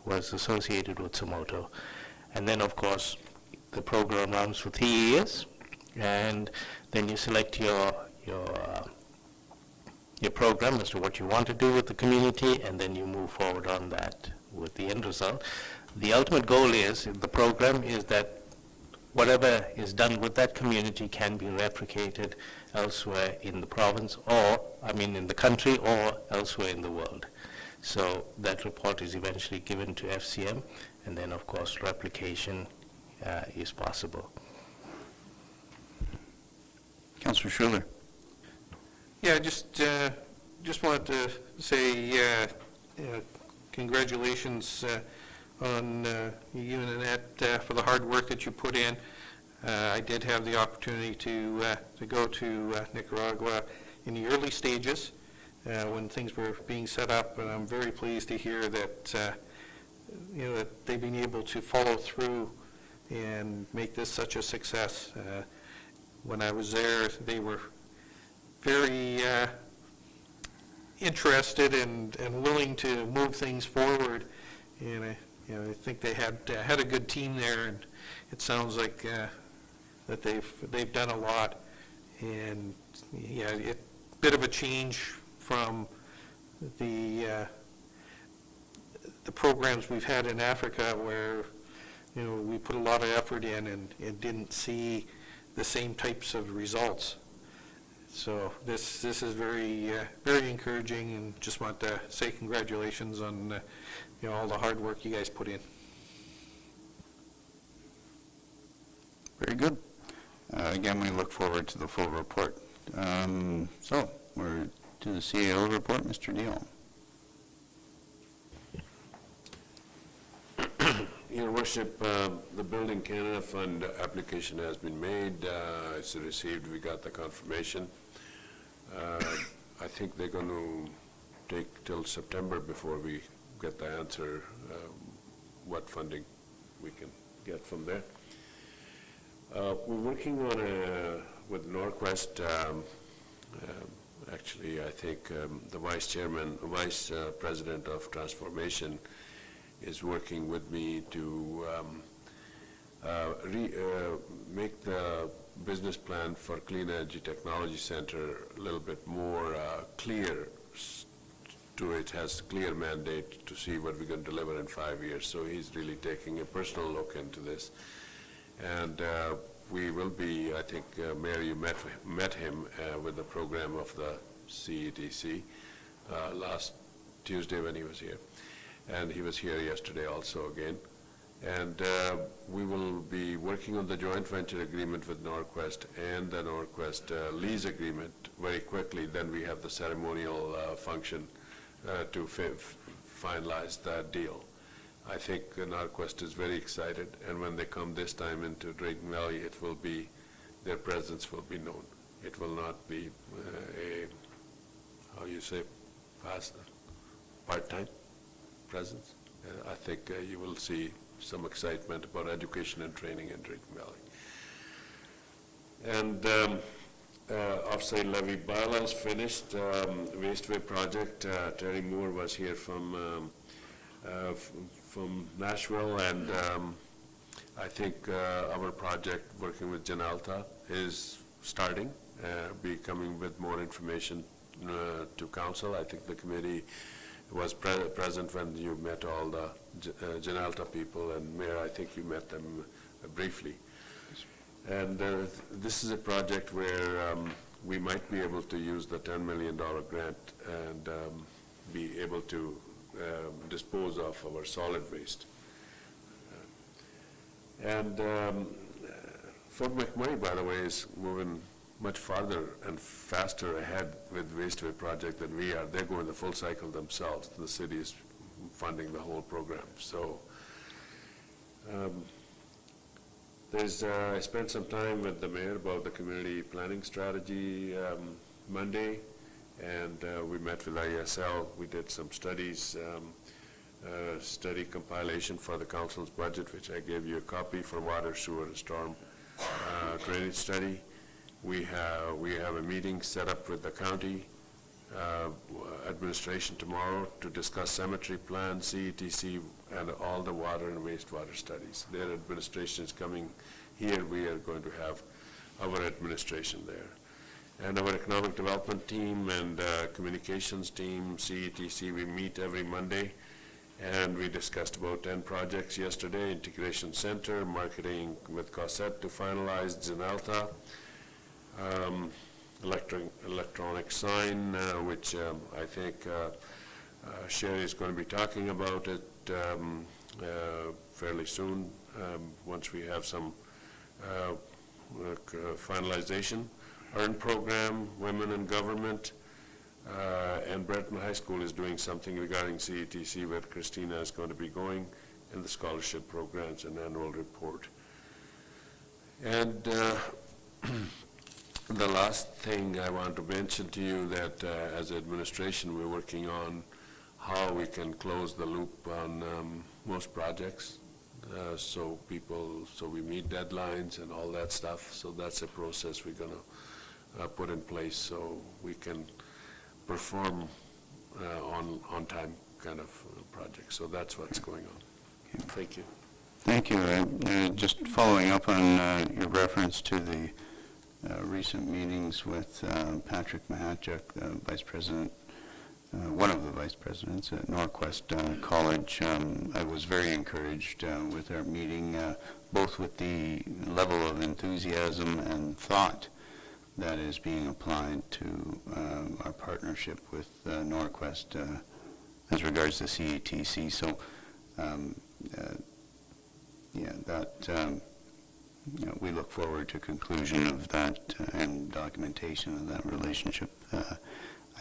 was associated with Somoto. And then, of course, the program runs for 3 years, and then you select your program as to what you want to do with the community, and then you move forward on that with the end result. The ultimate goal is, the program is that whatever is done with that community can be replicated elsewhere in the province, or, in the country, or elsewhere in the world. So that report is eventually given to FCM, and then, of course, replication is possible. Councillor Schuler. Yeah, just wanted to say congratulations on you and Annette for the hard work that you put in. I did have the opportunity to go to Nicaragua in the early stages when things were being set up, and I'm very pleased to hear that that they've been able to follow through and make this such a success. When I was there, they were very interested and willing to move things forward, and I think they had a good team there, and it sounds like that they've done a lot, and a bit of a change from the programs we've had in Africa where, you know, we put a lot of effort in and didn't see the same types of results. So this is very encouraging, and just want to say congratulations on you know, all the hard work you guys put in. Very good. Again, we look forward to the full report. So, we're to the CAO report, Mr. Dion. Your Worship, the Building Canada Fund application has been made. It's received. We got the confirmation. I think they're going to take till September before we get the answer what funding we can get from there. We're working on with Norquest. Actually, I think the Vice President of Transformation is working with me to make the business plan for Clean Energy Technology Center a little bit more clear to it, has clear mandate to see what we're going to deliver in 5 years. So he's really taking a personal look into this. And we will be, I think, Mayor, you met him with the program of the CETC last Tuesday when he was here. And he was here yesterday also again. And we will be working on the joint venture agreement with Norquest and the Norquest lease agreement very quickly. Then we have the ceremonial function to finalize that deal. I think Norquest is very excited, and when they come this time into Drayton Valley, it will be, their presence will be known. It will not be how you say, part-time presence. I think you will see some excitement about education and training in Drayton Valley. And off-site levy bylaws finished. Wasteway project, Terry Moore was here from Nashville, and I think our project working with Janalta is starting, be coming with more information to council. I think the committee was present when you met all the Janalta people, and Mayor, I think you met them briefly. And this is a project where we might be able to use the $10 million grant and be able to dispose of our solid waste. And Fort McMurray, by the way, is moving much farther and faster ahead with Wasteway project than we are. They're going the full cycle themselves. The city is funding the whole program. So I spent some time with the mayor about the community planning strategy Monday, and we met with ISL. We did some studies, study compilation for the council's budget, which I gave you a copy for water, sewer, and storm drainage study. We have a meeting set up with the county administration tomorrow to discuss cemetery plan, CETC, and all the water and wastewater studies. Their administration is coming here. We are going to have our administration there. And our economic development team and communications team, CETC, we meet every Monday. And we discussed about 10 projects yesterday: integration center, marketing with Cossette to finalize, Janalta, electronic sign, which I think Sherry is going to be talking about it fairly soon, once we have some finalization. EARN program, women in government, and Breton High School is doing something regarding CETC where Christina is going to be going, and the scholarship programs and annual report. And the last thing I want to mention to you that as administration we're working on how we can close the loop on most projects, so we meet deadlines and all that stuff. So that's a process we're going to put in place so we can perform on time kind of projects. So that's what's going on. Thank you. Thank you. Just following up on your reference to the recent meetings with Patrick Mahachuk, Vice President one of the vice presidents at Norquest College. I was very encouraged with our meeting, both with the level of enthusiasm and thought that is being applied to our partnership with Norquest as regards to CETC. So, we look forward to conclusion of that and documentation of that relationship.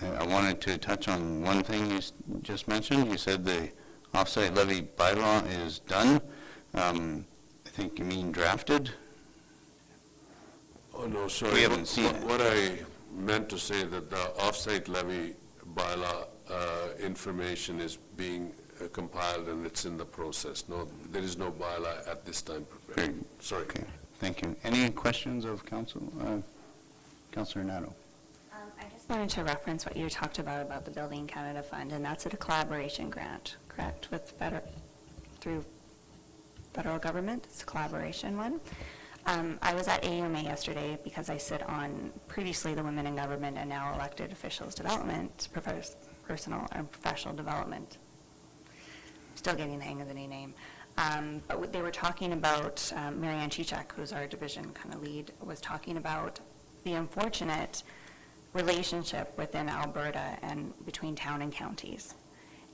I wanted to touch on one thing you just mentioned. You said the offsite levy bylaw is done. I think you mean drafted? Oh, no, sorry. We haven't seen it. What I meant to say that the offsite levy bylaw information is being compiled and it's in the process. No, there is no bylaw at this time prepared. Sorry. Okay, thank you. Any questions of Council, Councillor Nadeau? I just wanted to reference what you talked about the Building Canada Fund, and that's a collaboration grant, correct, with through federal government? It's a collaboration one. I was at AUMA yesterday because I sit on previously the Women in Government and now Elected Officials Development, Personal and Professional Development. Still getting the hang of the new name. But they were talking about, Marianne Chichak, who's our division kind of lead, was talking about the unfortunate relationship within Alberta and between town and counties.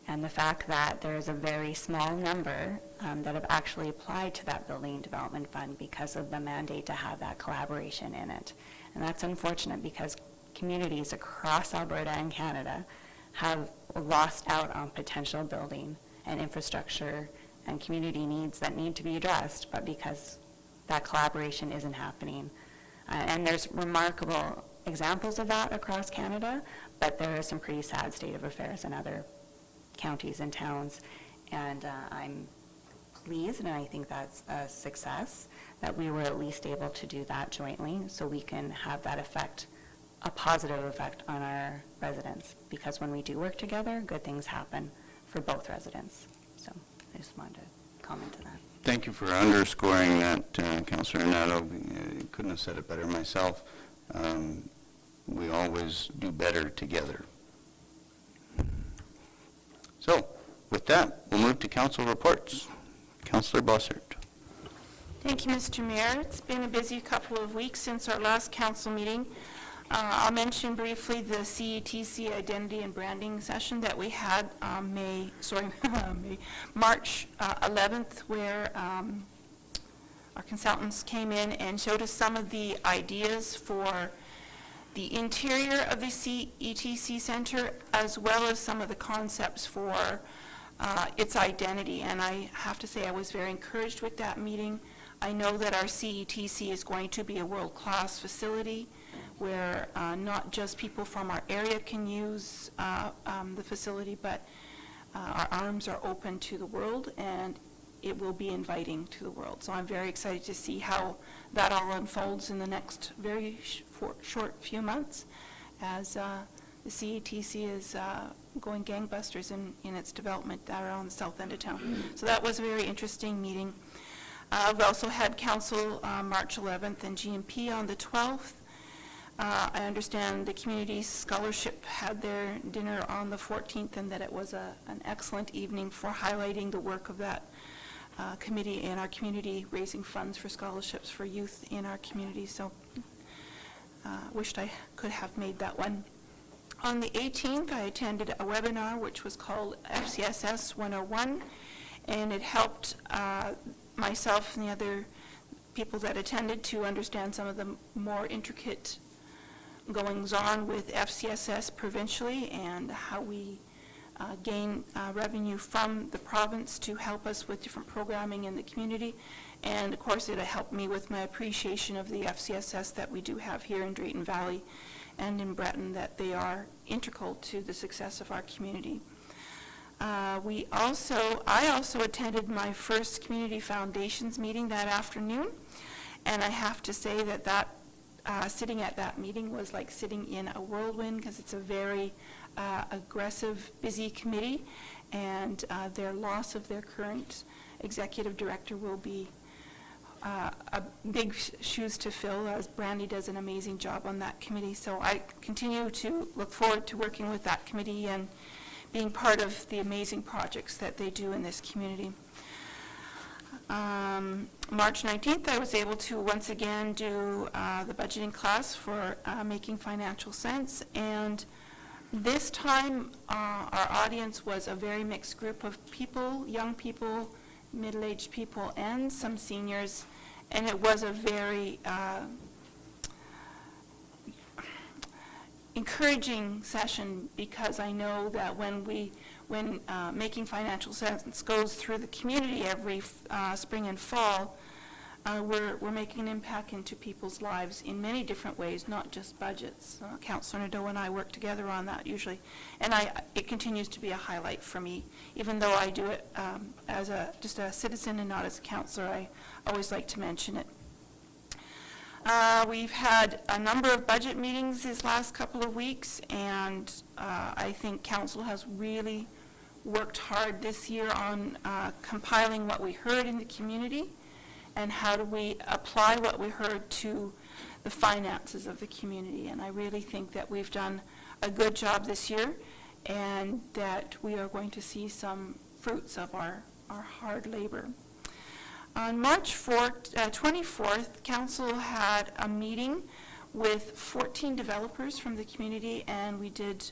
And the fact that there is a very small number that have actually applied to that Building Development Fund because of the mandate to have that collaboration in it. And that's unfortunate because communities across Alberta and Canada have lost out on potential building and infrastructure and community needs that need to be addressed, but because that collaboration isn't happening. And there's remarkable examples of that across Canada, but there is some pretty sad state of affairs in other counties and towns. And I'm pleased, and I think that's a success, that we were at least able to do that jointly so we can have that effect, a positive effect on our residents. Because when we do work together, good things happen for both residents. So I just wanted to comment on that. Thank you for underscoring that, Councillor Nadeau. I couldn't have said it better myself. We always do better together. So, with that, we'll move to council reports. Councillor Bossert. Thank you, Mr. Mayor. It's been a busy couple of weeks since our last council meeting. I'll mention briefly the CETC identity and branding session that we had March 11th, where our consultants came in and showed us some of the ideas for the interior of the CETC Center, as well as some of the concepts for its identity. And I have to say I was very encouraged with that meeting. I know that our CETC is going to be a world-class facility where not just people from our area can use the facility, but our arms are open to the world, and it will be inviting to the world. So I'm very excited to see how that all unfolds in the next very short few months as the CETC is going gangbusters in its development around the south end of town. So that was a very interesting meeting. We also had council March 11th and GMP on the 12th. I understand the community scholarship had their dinner on the 14th, and that it was an excellent evening for highlighting the work of that committee in our community, raising funds for scholarships for youth in our community. So wished I could have made that one. On the 18th, I attended a webinar which was called FCSS 101, and it helped myself and the other people that attended to understand some of the more intricate goings-on with FCSS provincially and how we gain revenue from the province to help us with different programming in the community. And of course, it helped me with my appreciation of the FCSS that we do have here in Drayton Valley and in Breton, that they are integral to the success of our community. I also attended my first Community Foundations meeting that afternoon, and I have to say that sitting at that meeting was like sitting in a whirlwind, because it's a very aggressive, busy committee, and their loss of their current executive director will be big shoes to fill, as Brandy does an amazing job on that committee. So I continue to look forward to working with that committee and being part of the amazing projects that they do in this community. March 19th, I was able to once again do the budgeting class for Making Financial Sense, and this time our audience was a very mixed group of people, young people, middle-aged people, and some seniors, and it was a very encouraging session, because I know that when Making Financial Sense goes through the community every spring and fall, we're making an impact into people's lives in many different ways, not just budgets. Councillor Nadeau and I work together on that usually, and it continues to be a highlight for me. Even though I do it as just a citizen and not as a councillor, I always like to mention it. We've had a number of budget meetings these last couple of weeks, and I think council has really worked hard this year on compiling what we heard in the community and how do we apply what we heard to the finances of the community. And I really think that we've done a good job this year, and that we are going to see some fruits of our hard labor. On March 24th, council had a meeting with 14 developers from the community, and we did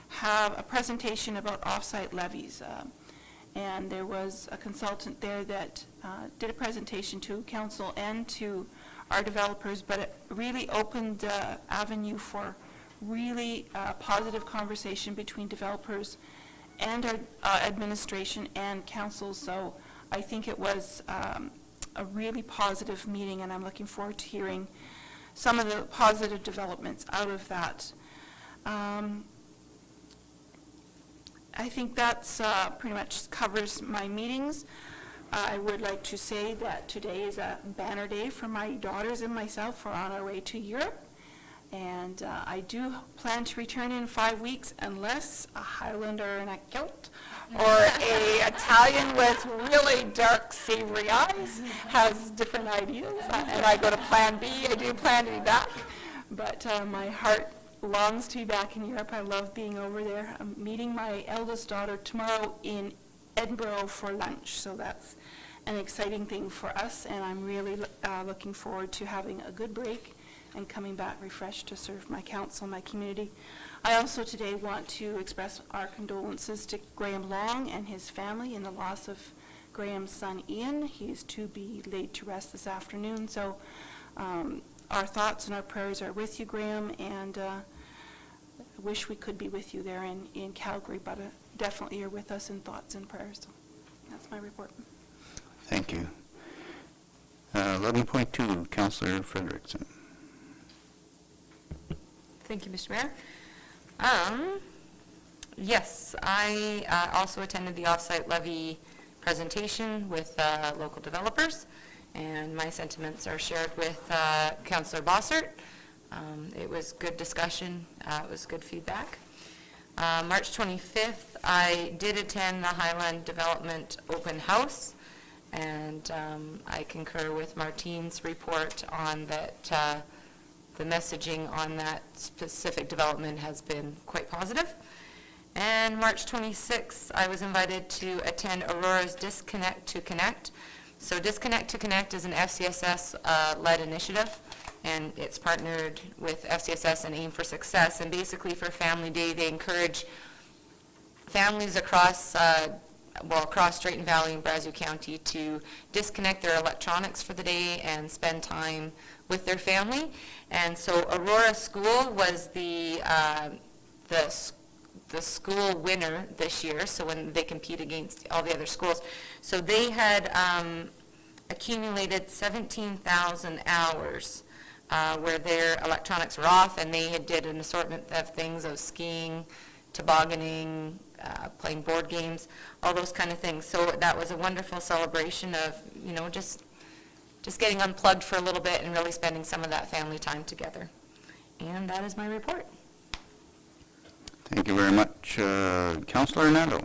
have a presentation about off-site levies. And there was a consultant there that did a presentation to council and to our developers, but it really opened the avenue for really positive conversation between developers and our administration and council. So I think it was a really positive meeting, and I'm looking forward to hearing some of the positive developments out of that. I think that's pretty much covers my meetings. I would like to say that today is a banner day for my daughters and myself. We're on our way to Europe, and I do plan to return in 5 weeks unless a Highlander in a kilt or a Italian with really dark savory eyes has different ideas, and I go to plan B. I do plan to be back, but my heart longs to be back in Europe. I love being over there. I'm meeting my eldest daughter tomorrow in Edinburgh for lunch, so that's an exciting thing for us, and I'm really looking forward to having a good break and coming back refreshed to serve my council, my community. I also today want to express our condolences to Graham Long and his family in the loss of Graham's son Ian. He is to be laid to rest this afternoon, so our thoughts and our prayers are with you, Graham, and I wish we could be with you there in Calgary, but definitely you're with us in thoughts and prayers. So that's my report. Thank you. 11.2, Councillor Frederickson. Thank you, Mr. Mayor. Yes, I also attended the off-site levy presentation with local developers, and my sentiments are shared with Councillor Bossert. It was good discussion. It was good feedback. March 25th, I did attend the Highland Development Open House, and I concur with Martine's report on that the messaging on that specific development has been quite positive. And March 26th, I was invited to attend Aurora's Disconnect to Connect. So Disconnect to Connect is an FCSS-led initiative, and it's partnered with FCSS and Aim for Success. And basically for Family Day, they encourage families across Drayton Valley and Brazeau County to disconnect their electronics for the day and spend time with their family. And so Aurora School was the school winner this year, so when they compete against all the other schools. So they had accumulated 17,000 hours where their electronics were off, and they had did an assortment of things of skiing, tobogganing, playing board games, all those kind of things. So that was a wonderful celebration of, just getting unplugged for a little bit and really spending some of that family time together. And that is my report. Thank you very much. Councillor Nadeau.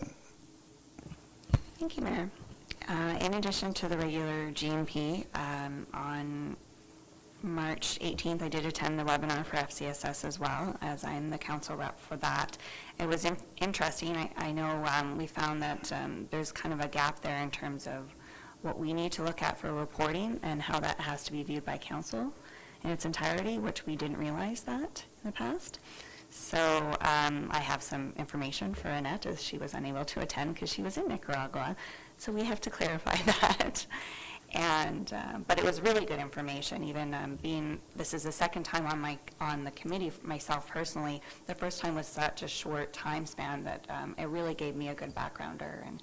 Thank you, Mayor. In addition to the regular GMP, on March 18th, I did attend the webinar for FCSS as well, as I'm the council rep for that. It was interesting. I know we found that there's kind of a gap there in terms of what we need to look at for reporting and how that has to be viewed by council in its entirety, which we didn't realize that in the past. So I have some information for Annette, as she was unable to attend because she was in Nicaragua. So we have to clarify that. And but it was really good information. Even this is the second time on the committee myself personally. The first time was such a short time span that it really gave me a good backgrounder. And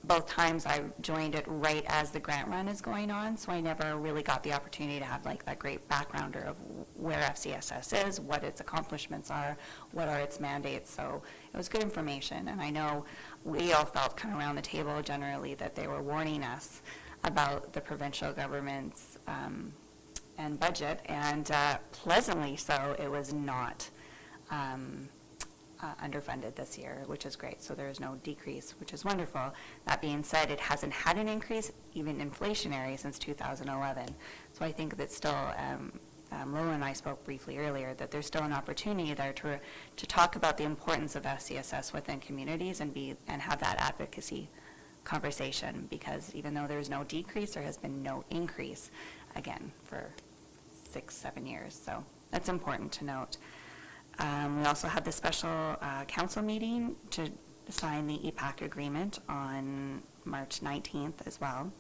both times I joined it right as the grant run is going on, so I never really got the opportunity to have like that great backgrounder of where FCSS is, what its accomplishments are, what are its mandates. So it was good information, and I know we all felt kind of around the table generally that they were warning us about the provincial government's and budget, and pleasantly so, it was not underfunded this year, which is great. So there is no decrease, which is wonderful. That being said, it hasn't had an increase, even inflationary, since 2011. So I think that still, Lola and I spoke briefly earlier, that there's still an opportunity there to talk about the importance of FCSS within communities and have that advocacy conversation, because even though there's no decrease, there has been no increase, again, for 6-7 years. So that's important to note. We also had the special council meeting to sign the EPAC agreement on March 19th as well.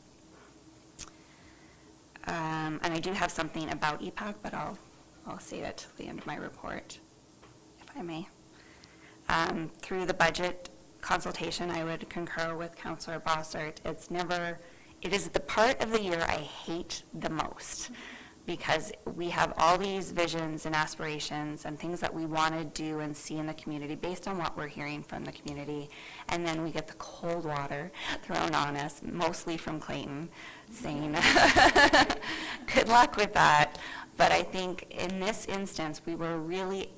And I do have something about EPAC, but I'll save it till the end of my report, if I may. Through the budget consultation, I would concur with Councillor Bossert. It is the part of the year I hate the most, because we have all these visions and aspirations and things that we want to do and see in the community based on what we're hearing from the community, and then we get the cold water thrown on us, mostly from Clayton, saying, good luck with that. But I think in this instance, we were really,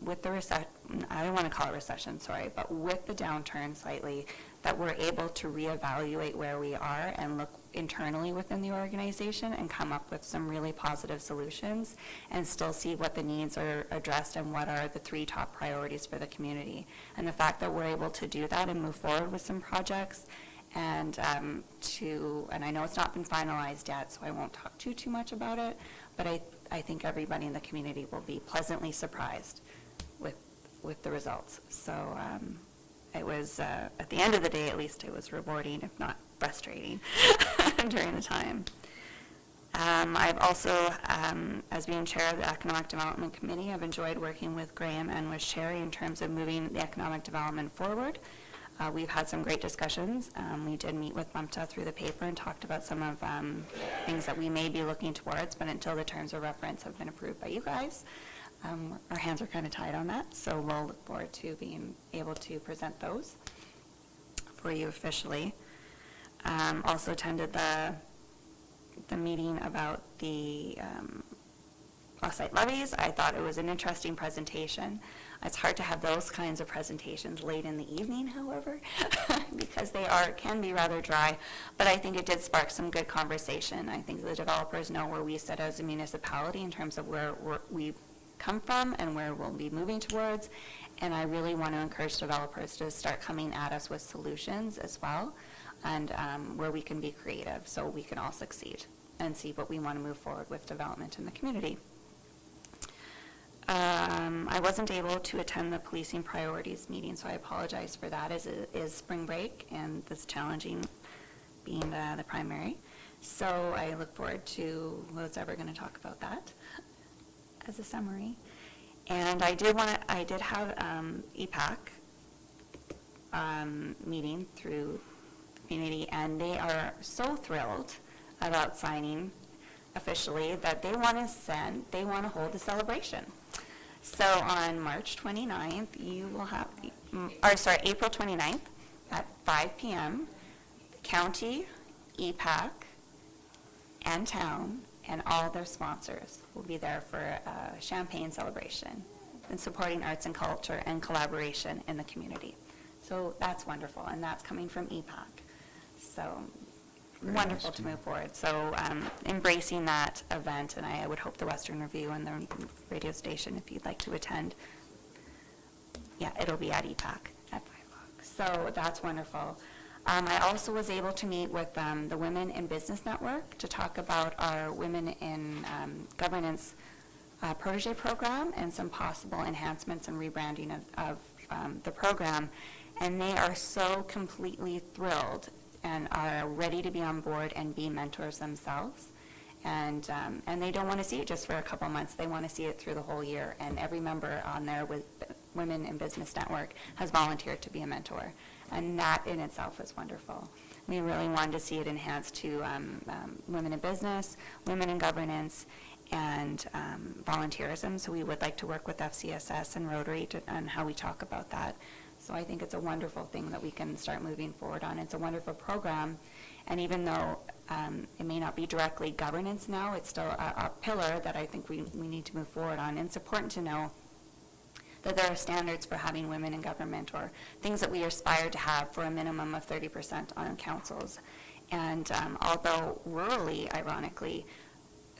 with the recession, I don't want to call it recession, sorry, but with the downturn slightly, that we're able to reevaluate where we are and look internally within the organization and come up with some really positive solutions and still see what the needs are addressed and what are the 3 top priorities for the community. And the fact that we're able to do that and move forward with some projects and and I know it's not been finalized yet, so I won't talk too much about it, but I think everybody in the community will be pleasantly surprised with the results. So it was, at the end of the day, at least, it was rewarding, if not frustrating, during the time. I've also, as being chair of the Economic Development Committee, I've enjoyed working with Graham and with Sherry in terms of moving the economic development forward. We've had some great discussions. We did meet with MUMTA through the paper and talked about some of things that we may be looking towards, but until the terms of reference have been approved by you guys, our hands are kind of tied on that, so we'll look forward to being able to present those for you officially. Also attended the meeting about the off-site levies. I thought it was an interesting presentation. It's hard to have those kinds of presentations late in the evening, however, because they can be rather dry, but I think it did spark some good conversation. I think the developers know where we sit as a municipality in terms of where we come from and where we'll be moving towards, and I really want to encourage developers to start coming at us with solutions as well, and where we can be creative so we can all succeed and see what we want to move forward with development in the community. I wasn't able to attend the policing priorities meeting, so I apologize for that, as it is spring break and this challenging being the primary. So I look forward to who's ever going to talk about that as a summary. And I did have EPAC meeting through the community, and they are so thrilled about signing officially that they want to hold a celebration. So on March 29th, you will have, April 29th at 5 p.m., the county, EPAC, and town, and all their sponsors will be there for a champagne celebration and supporting arts and culture and collaboration in the community. So that's wonderful, and that's coming from EPAC. So wonderful to move forward. So embracing that event, and I would hope the Western Review and the radio station, if you'd like to attend, yeah, it'll be at EPAC at 5 o'clock. So that's wonderful. I also was able to meet with the Women in Business Network to talk about our Women in Governance Protégé program and some possible enhancements and rebranding of the program. And they are so completely thrilled and are ready to be on board and be mentors themselves. And they don't want to see it just for a couple months. They want to see it through the whole year. And every member on there with Women in Business Network has volunteered to be a mentor. And that in itself is wonderful. We really wanted to see it enhanced to women in business, women in governance, and volunteerism. So we would like to work with FCSS and Rotary on how we talk about that. So I think it's a wonderful thing that we can start moving forward on. It's a wonderful program. And even though it may not be directly governance now, it's still a pillar that I think we need to move forward on. And it's important to know that there are standards for having women in government, or things that we aspire to have for a minimum of 30% on councils. And although rurally, ironically,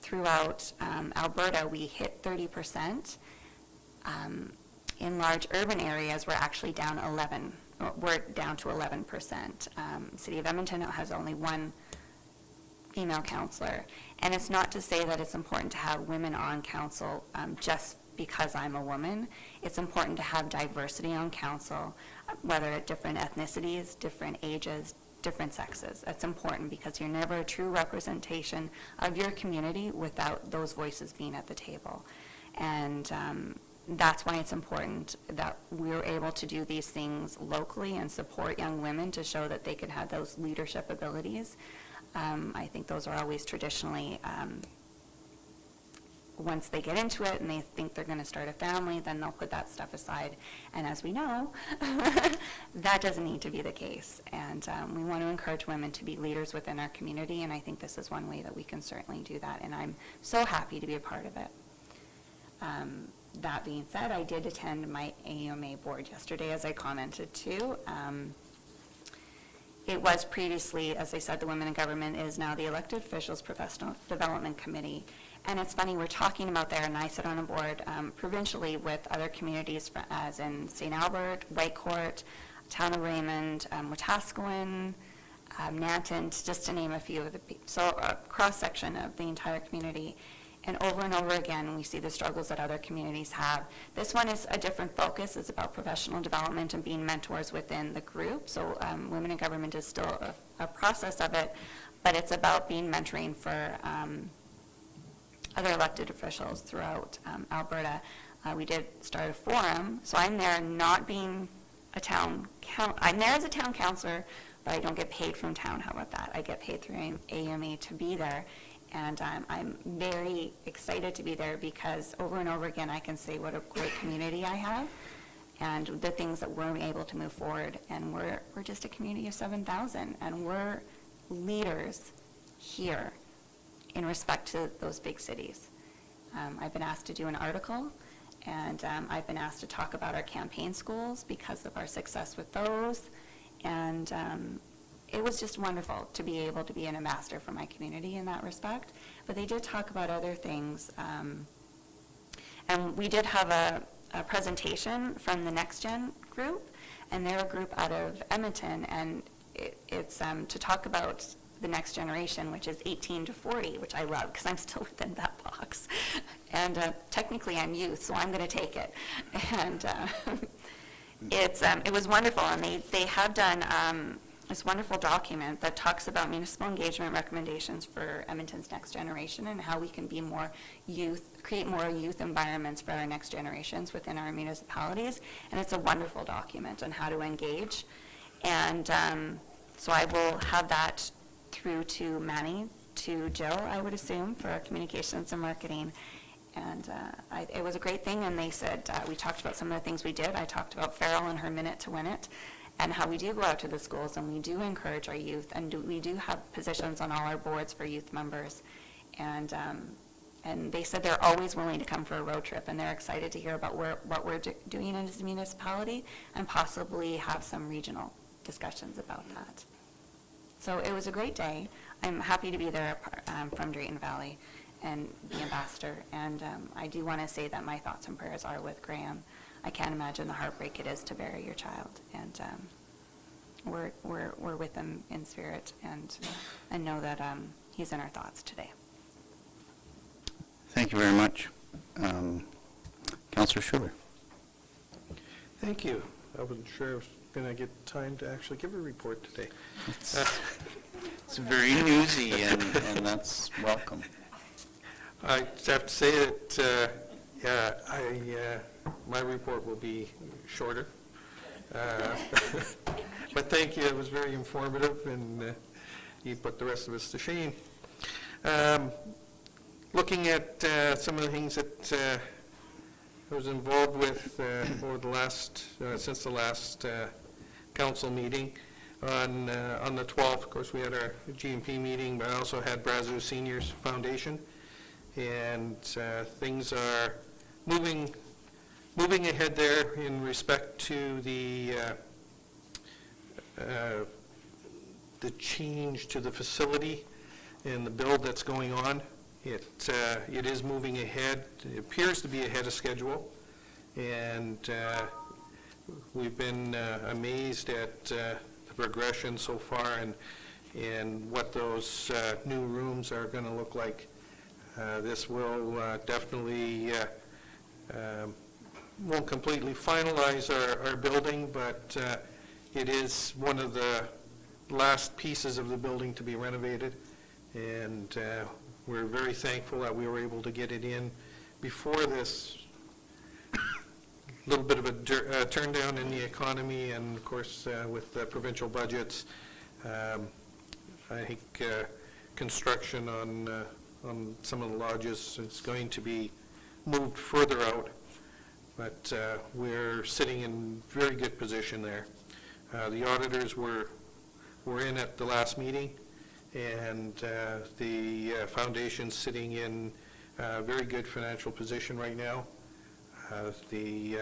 throughout Alberta, we hit 30%, in large urban areas, we're actually down 11. We're down to 11%. City of Edmonton has only one female councillor. And it's not to say that it's important to have women on council just because I'm a woman. It's important to have diversity on council, whether at different ethnicities, different ages, different sexes. That's important because you're never a true representation of your community without those voices being at the table. And that's why it's important that we're able to do these things locally and support young women to show that they can have those leadership abilities. I think those are always traditionally, once they get into it and they think they're going to start a family, then they'll put that stuff aside. And as we know, that doesn't need to be the case. And we want to encourage women to be leaders within our community, and I think this is one way that we can certainly do that, and I'm so happy to be a part of it. That being said, I did attend my AUMA board yesterday, as I commented too. It was previously, as I said, the Women in Government is now the Elected Officials Professional Development Committee. And it's funny, we're talking about there, and I sit on a board provincially with other communities, as in St. Albert, Whitecourt, Town of Raymond, Wetaskiwin, Nanton, just to name a few of the people. So a cross-section of the entire community. And over again, we see the struggles that other communities have. This one is a different focus. It's about professional development and being mentors within the group. So Women in Government is still a process of it, but it's about being mentoring for other elected officials throughout Alberta. We did start a forum, so I'm there not being a I'm there as a town councillor, but I don't get paid from town. How about that? I get paid through AUMA to be there. And I'm very excited to be there because over and over again I can say what a great community I have and the things that we're able to move forward. And we're just a community of 7,000, and we're leaders here in respect to those big cities. I've been asked to do an article, and I've been asked to talk about our campaign schools because of our success with those. And it was just wonderful to be able to be an ambassador for my community in that respect. But they did talk about other things. And we did have a presentation from the Next Gen group, and they're a group out of Edmonton, and it's to talk about the next generation, which is 18 to 40, which I love because I'm still within that box. And technically I'm youth, so I'm going to take it. And it was wonderful, and they have done this wonderful document that talks about municipal engagement recommendations for Edmonton's next generation and how we can be more create more youth environments for our next generations within our municipalities. And it's a wonderful document on how to engage. And so I will have that through to Manny, to Jill, I would assume, for our communications and marketing. And it was a great thing, and they said, we talked about some of the things we did. I talked about Farrell and her Minute to Win It, and how we do go out to the schools, and we do encourage our youth, and we do have positions on all our boards for youth members. And they said they're always willing to come for a road trip, and they're excited to hear about what we're doing as a municipality, and possibly have some regional discussions about that. So it was a great day. I'm happy to be there from Drayton Valley and the ambassador. And I do want to say that my thoughts and prayers are with Graham. I can't imagine the heartbreak it is to bury your child. And we're with him in spirit and know that he's in our thoughts today. Thank you very much. Councillor Schuler. Thank you. I wasn't sure I was going to get time to actually give a report today. It's very newsy, and that's welcome. I have to say that my report will be shorter. But thank you. It was very informative, and you put the rest of us to shame. Looking at some of the things that I was involved with over the last, since the last council meeting. On the 12th, of course, we had our GMP meeting, but I also had Brazeau Seniors Foundation, and things are moving ahead there in respect to the change to the facility and the build that's going on. It is moving ahead. It appears to be ahead of schedule, and we've been amazed at the progression so far and what those new rooms are going to look like. This will definitely won't completely finalize our building, but it is one of the last pieces of the building to be renovated, and we're very thankful that we were able to get it in before this little bit of a turn down in the economy, and of course with the provincial budgets. I think construction on some of the lodges is going to be moved further out, but we're sitting in very good position there. The auditors were in at the last meeting, and the foundation's sitting in a very good financial position right now. The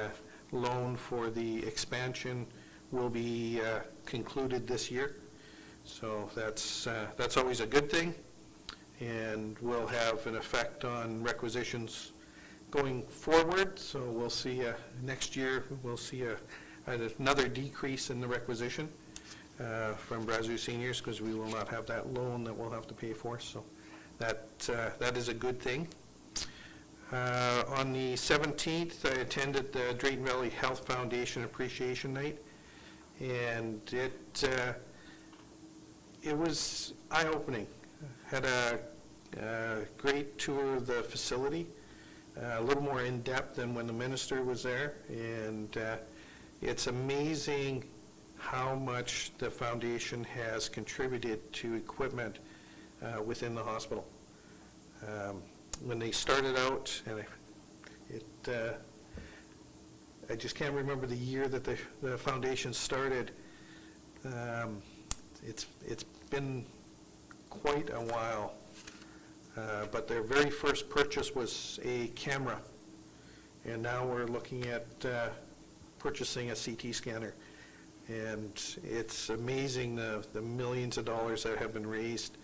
loan for the expansion will be concluded this year, so that's always a good thing, and will have an effect on requisitions going forward. So we'll see next year we'll see another decrease in the requisition from Brazeau Seniors, because we will not have that loan that we'll have to pay for. So that is a good thing. On the 17th, I attended the Drayton Valley Health Foundation Appreciation Night, and it was eye-opening. Had a great tour of the facility, a little more in-depth than when the minister was there, and it's amazing how much the foundation has contributed to equipment within the hospital. When they started out, and I just can't remember the year that the foundation started. It's been quite a while, but their very first purchase was a camera, and now we're looking at purchasing a CT scanner. And it's amazing the millions of dollars that have been raised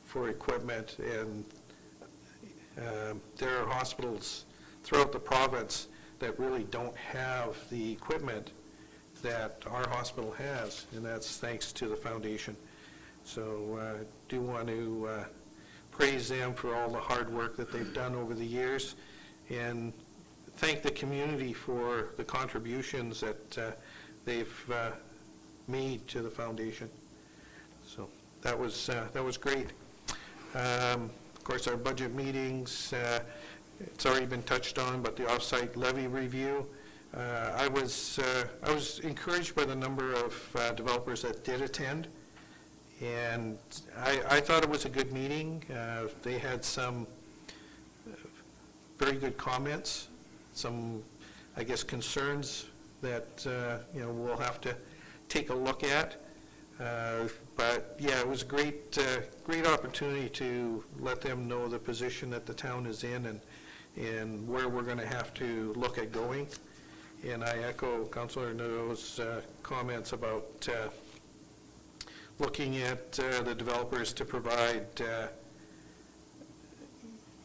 for equipment, and there are hospitals throughout the province that really don't have the equipment that our hospital has, and that's thanks to the foundation. So I do want to praise them for all the hard work that they've done over the years, and thank the community for the contributions that they've made to the foundation. So that was great. Of course, our budget meetings, it's already been touched on, but the off-site levy review, I was encouraged by the number of developers that did attend, and I thought it was a good meeting. They had some very good comments, some, I guess, concerns that we'll have to take a look at. But yeah, it was a great opportunity to let them know the position that the town is in and where we're going to have to look at going. And I echo Councillor Nadeau's comments about looking at the developers to provide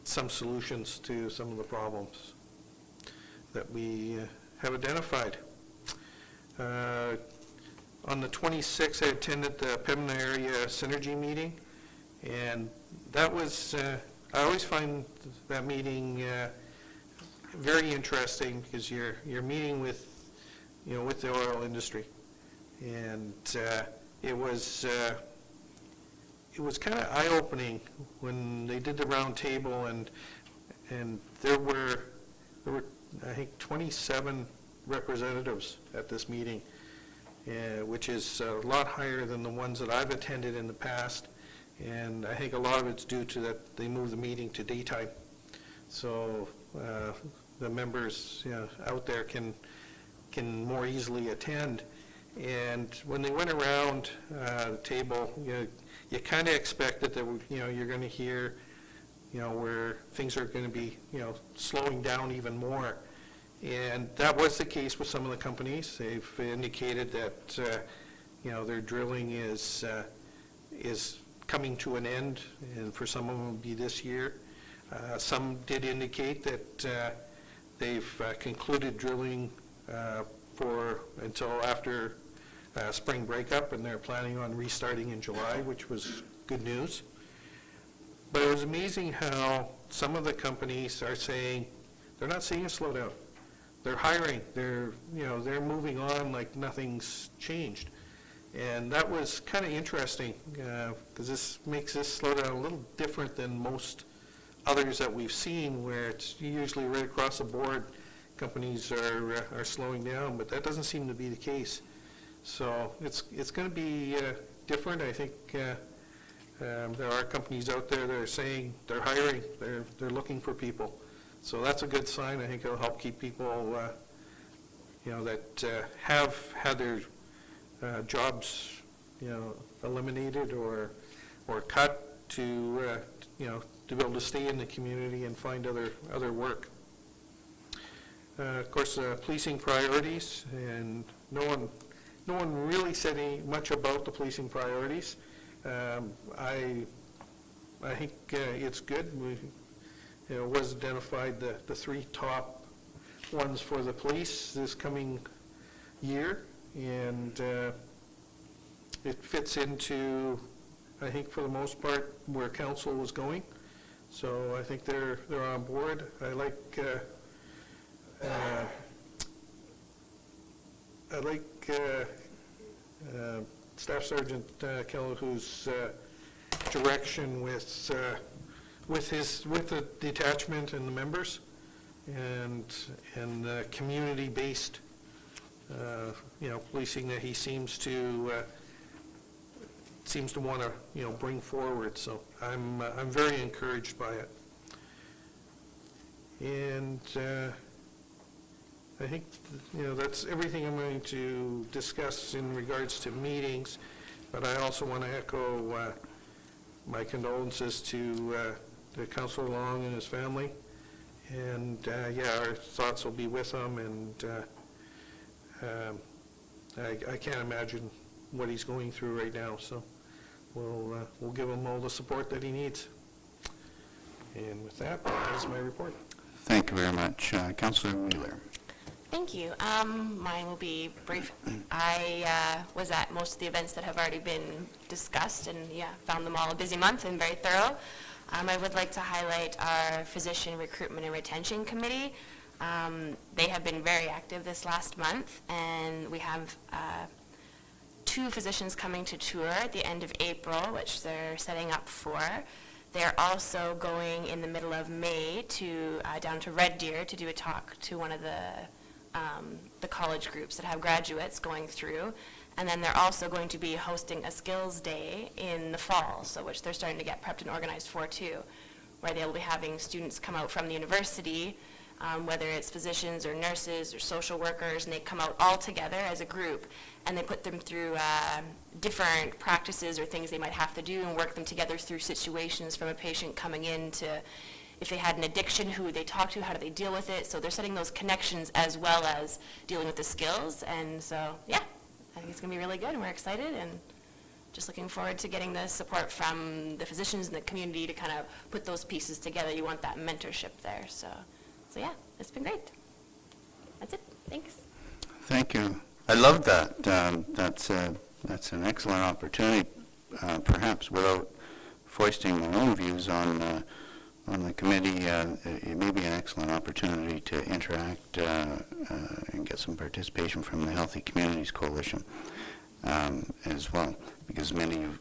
some solutions to some of the problems that we have identified. On the 26th, I attended the Pembina Area Synergy meeting, and that was, I always find that meeting very interesting because you're meeting with, with the oil industry. And it was kind of eye-opening when they did the round table, and there were I think 27 representatives at this meeting, which is a lot higher than the ones that I've attended in the past, and I think a lot of it's due to that they moved the meeting to daytime, so the members out there can more easily attend. And when they went around the table, you kind of expected that you're going to hear where things are going to be slowing down even more. And that was the case with some of the companies. They've indicated that their drilling is coming to an end, and for some of them it will be this year. Some did indicate that they've concluded drilling until after spring breakup, and they're planning on restarting in July, which was good news. But it was amazing how some of the companies are saying they're not seeing a slowdown. They're hiring. They're moving on like nothing's changed. And that was kind of interesting because this makes this slowdown a little different than most others that we've seen, where it's usually right across the board companies are slowing down, but that doesn't seem to be the case. So it's going to be different. I think there are companies out there that are saying they're hiring, they're looking for people. So that's a good sign. I think it'll help keep people, that have had their jobs, eliminated or cut to be able to stay in the community and find other work. Of course, policing priorities, and no one really said much about the policing priorities. I think it's good. It was identified the three top ones for the police this coming year, and it fits into, I think for the most part, where council was going. So I think they're on board. I like Staff Sergeant Kellehu's direction with the detachment and the members, and community-based policing that he seems to want to bring forward. So I'm very encouraged by it. And I think that's everything I'm going to discuss in regards to meetings, but I also want to echo my condolences to Councillor Long and his family, and our thoughts will be with him, and I can't imagine what he's going through right now, so we'll give him all the support that he needs. And with that is my report. Thank you very much. Councillor Wheeler. Thank you. Mine will be brief. I was at most of the events that have already been discussed, and found them all a busy month and very thorough. I would like to highlight our Physician Recruitment and Retention Committee. They have been very active this last month, and we have 2 physicians coming to tour at the end of April, which they're setting up for. They're also going in the middle of May to down to Red Deer to do a talk to one of the college groups that have graduates going through. And then they're also going to be hosting a skills day in the fall, so which they're starting to get prepped and organized for too, where they'll be having students come out from the university, whether it's physicians or nurses or social workers, and they come out all together as a group, and they put them through different practices or things they might have to do and work them together through situations, from a patient coming in to if they had an addiction, who they talk to, how do they deal with it. So they're setting those connections as well as dealing with the skills. And so, I think it's going to be really good, and we're excited, and just looking forward to getting the support from the physicians and the community to kind of put those pieces together. You want that mentorship there. So yeah, it's been great. That's it. Thanks. Thank you. I love that. That's an excellent opportunity, perhaps without foisting my own views on the committee. It may be an excellent opportunity to interact and get some participation from the Healthy Communities Coalition as well, because many of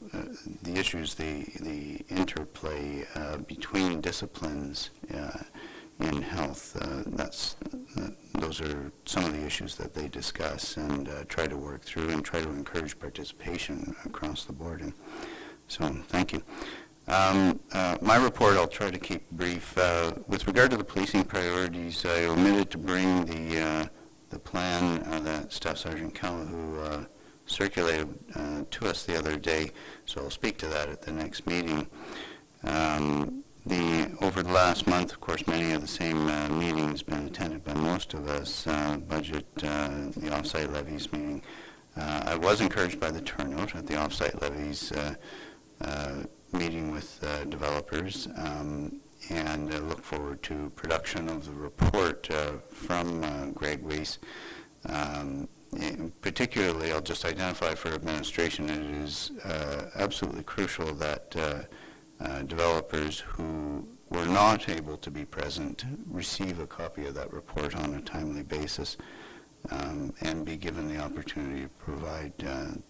the issues, the interplay between disciplines in health, those are some of the issues that they discuss and try to work through and try to encourage participation across the board. And so, thank you. My report, I'll try to keep brief. With regard to the policing priorities, I omitted to bring the plan that Staff Sergeant Calahoo circulated to us the other day, so I'll speak to that at the next meeting. Over the last month, of course, many of the same meetings been attended by most of us, budget, the off-site levies meeting. I was encouraged by the turnout at the off-site levies meeting with developers, and look forward to production of the report from Greg Weiss. Particularly, I'll just identify for administration, it is absolutely crucial that developers who were not able to be present receive a copy of that report on a timely basis and be given the opportunity to provide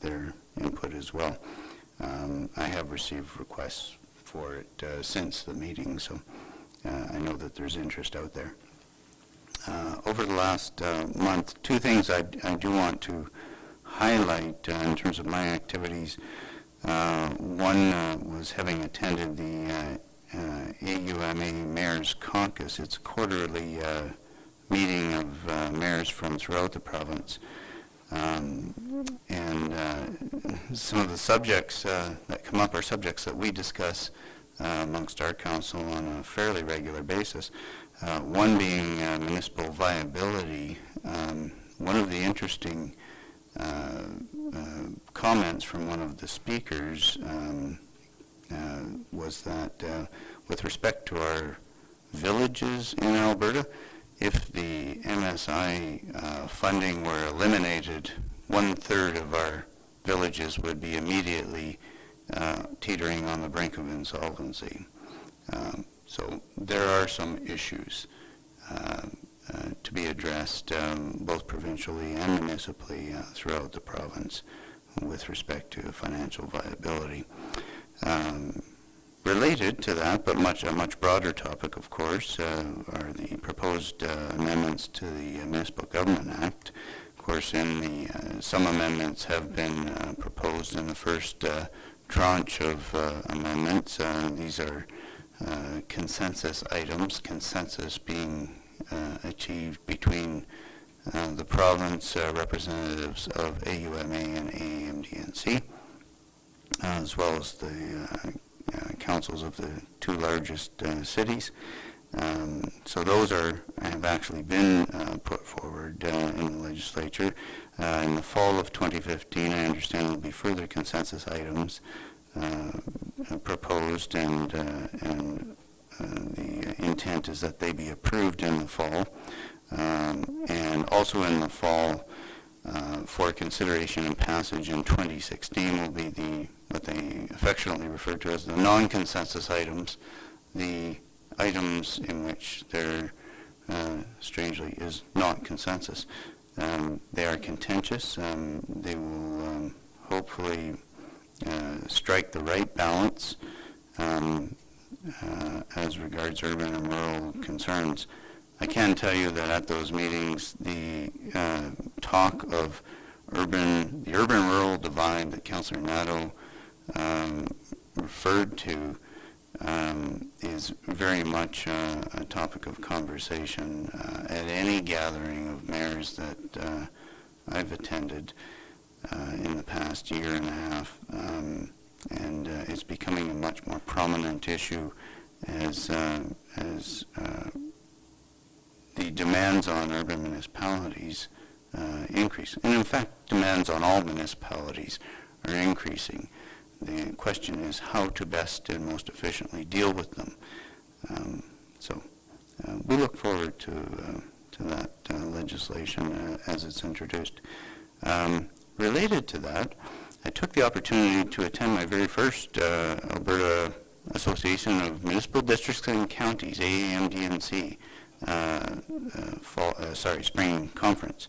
their input as well. I have received requests for it since the meeting, so I know that there's interest out there. Over the last month, two things I do want to highlight in terms of my activities. One was having attended the AUMA Mayor's Caucus. It's a quarterly meeting of mayors from throughout the province. And some of the subjects that come up are subjects that we discuss amongst our council on a fairly regular basis. One being municipal viability. One of the interesting comments from one of the speakers was that with respect to our villages in Alberta, if the MSI funding were eliminated, 1/3 of our villages would be immediately teetering on the brink of insolvency. So there are some issues to be addressed both provincially and municipally throughout the province with respect to financial viability. Related to that, but a much broader topic, of course, are the proposed amendments to the Municipal Government Act. Of course, some amendments have been proposed in the first tranche of amendments. These are consensus items, consensus being achieved between the province representatives of AUMA and AAMDNC, as well as the councils of the two largest cities. So those have actually been put forward in the legislature. In the fall of 2015, I understand there will be further consensus items proposed, and the intent is that they be approved in the fall. And also in the fall, for consideration and passage in 2016 will be what they affectionately refer to as the non-consensus items, the items in which there strangely is not consensus. They are contentious. They will hopefully strike the right balance as regards urban and rural concerns. I can tell you that at those meetings, the talk of the urban-rural divide that Councillor Nadeau referred to is very much a topic of conversation at any gathering of mayors that I've attended in the past year and a half, and it's becoming a much more prominent issue as the demands on urban municipalities increase. And in fact, demands on all municipalities are increasing. the question is how to best and most efficiently deal with them. So we look forward to that legislation as it's introduced. Related to that, I took the opportunity to attend my very first Alberta Association of Municipal Districts and Counties, AAMDNC, spring conference.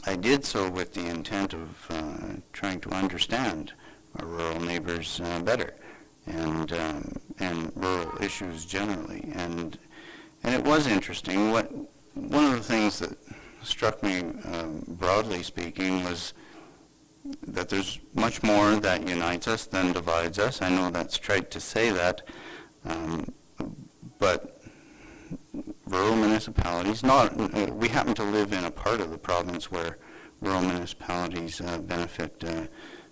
I did so with the intent of trying to understand our rural neighbors better, and rural issues generally. And it was interesting. One of the things that struck me, broadly speaking, was that there's much more that unites us than divides us. I know that's trite to say that, but rural municipalities, we happen to live in a part of the province where rural municipalities benefit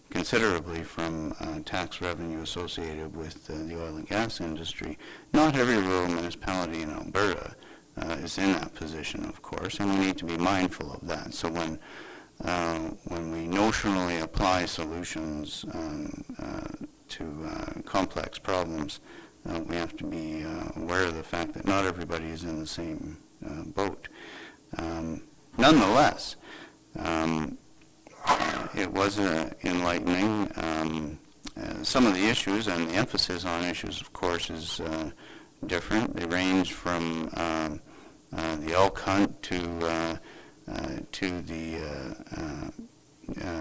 considerably from tax revenue associated with the oil and gas industry. Not every rural municipality in Alberta is in that position, of course, and we need to be mindful of that. So when we notionally apply solutions to complex problems, we have to be aware of the fact that not everybody is in the same boat. Nonetheless, it was enlightening. Some of the issues and the emphasis on issues, of course, is different. They range from the elk hunt to the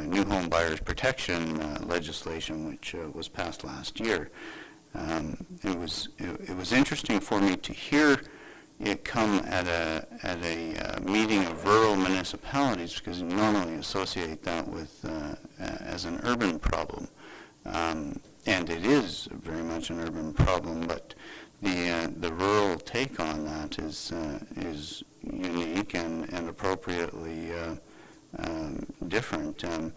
new home buyers protection legislation, which was passed last year. It was interesting for me to hear it come at a meeting of rural municipalities, because you normally associate that with as an urban problem, and it is very much an urban problem. But the rural take on that is unique and appropriately different. I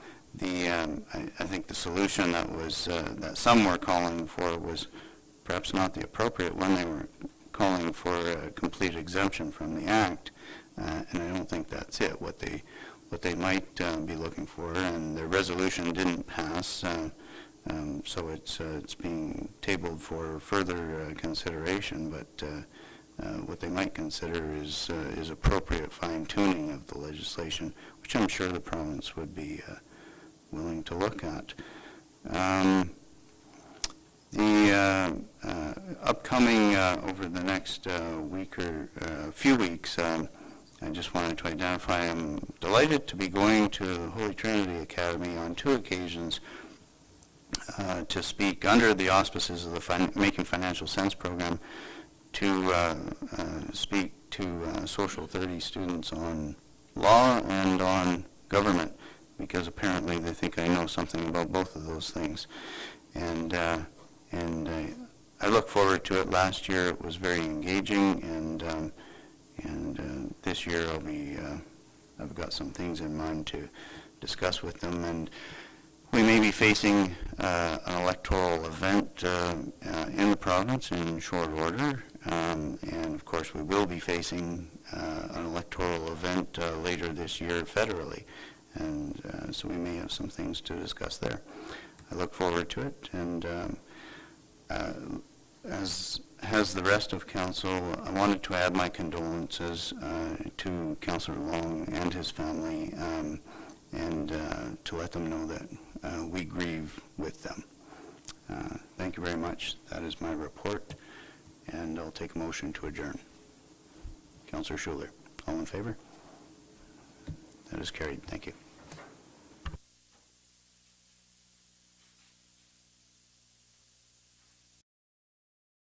think the solution that some were calling for was perhaps not the appropriate one. They were calling for a complete exemption from the Act, and I don't think that's it. What they might be looking for, and their resolution didn't pass, so it's being tabled for further consideration. But what they might consider is appropriate fine-tuning of the legislation, which I'm sure the province would be willing to look at. The upcoming over the next week or few weeks, I just wanted to identify I'm delighted to be going to the Holy Trinity Academy on 2 occasions to speak under the auspices of the Making Financial Sense program, to speak to Social 30 students on law and on government, because apparently they think I know something about both of those things. And I look forward to it. Last year it was very engaging, and this year I've got some things in mind to discuss with them, and we may be facing an electoral event in the province in short order, and of course we will be facing an electoral event later this year federally, and so we may have some things to discuss there. I look forward to it, and as has the rest of council, I wanted to add my condolences to Councillor Long and his family, and to let them know that we grieve with them. Thank you very much. That is my report, and I'll take a motion to adjourn. Councillor Schuler, all in favor? That is carried. Thank you.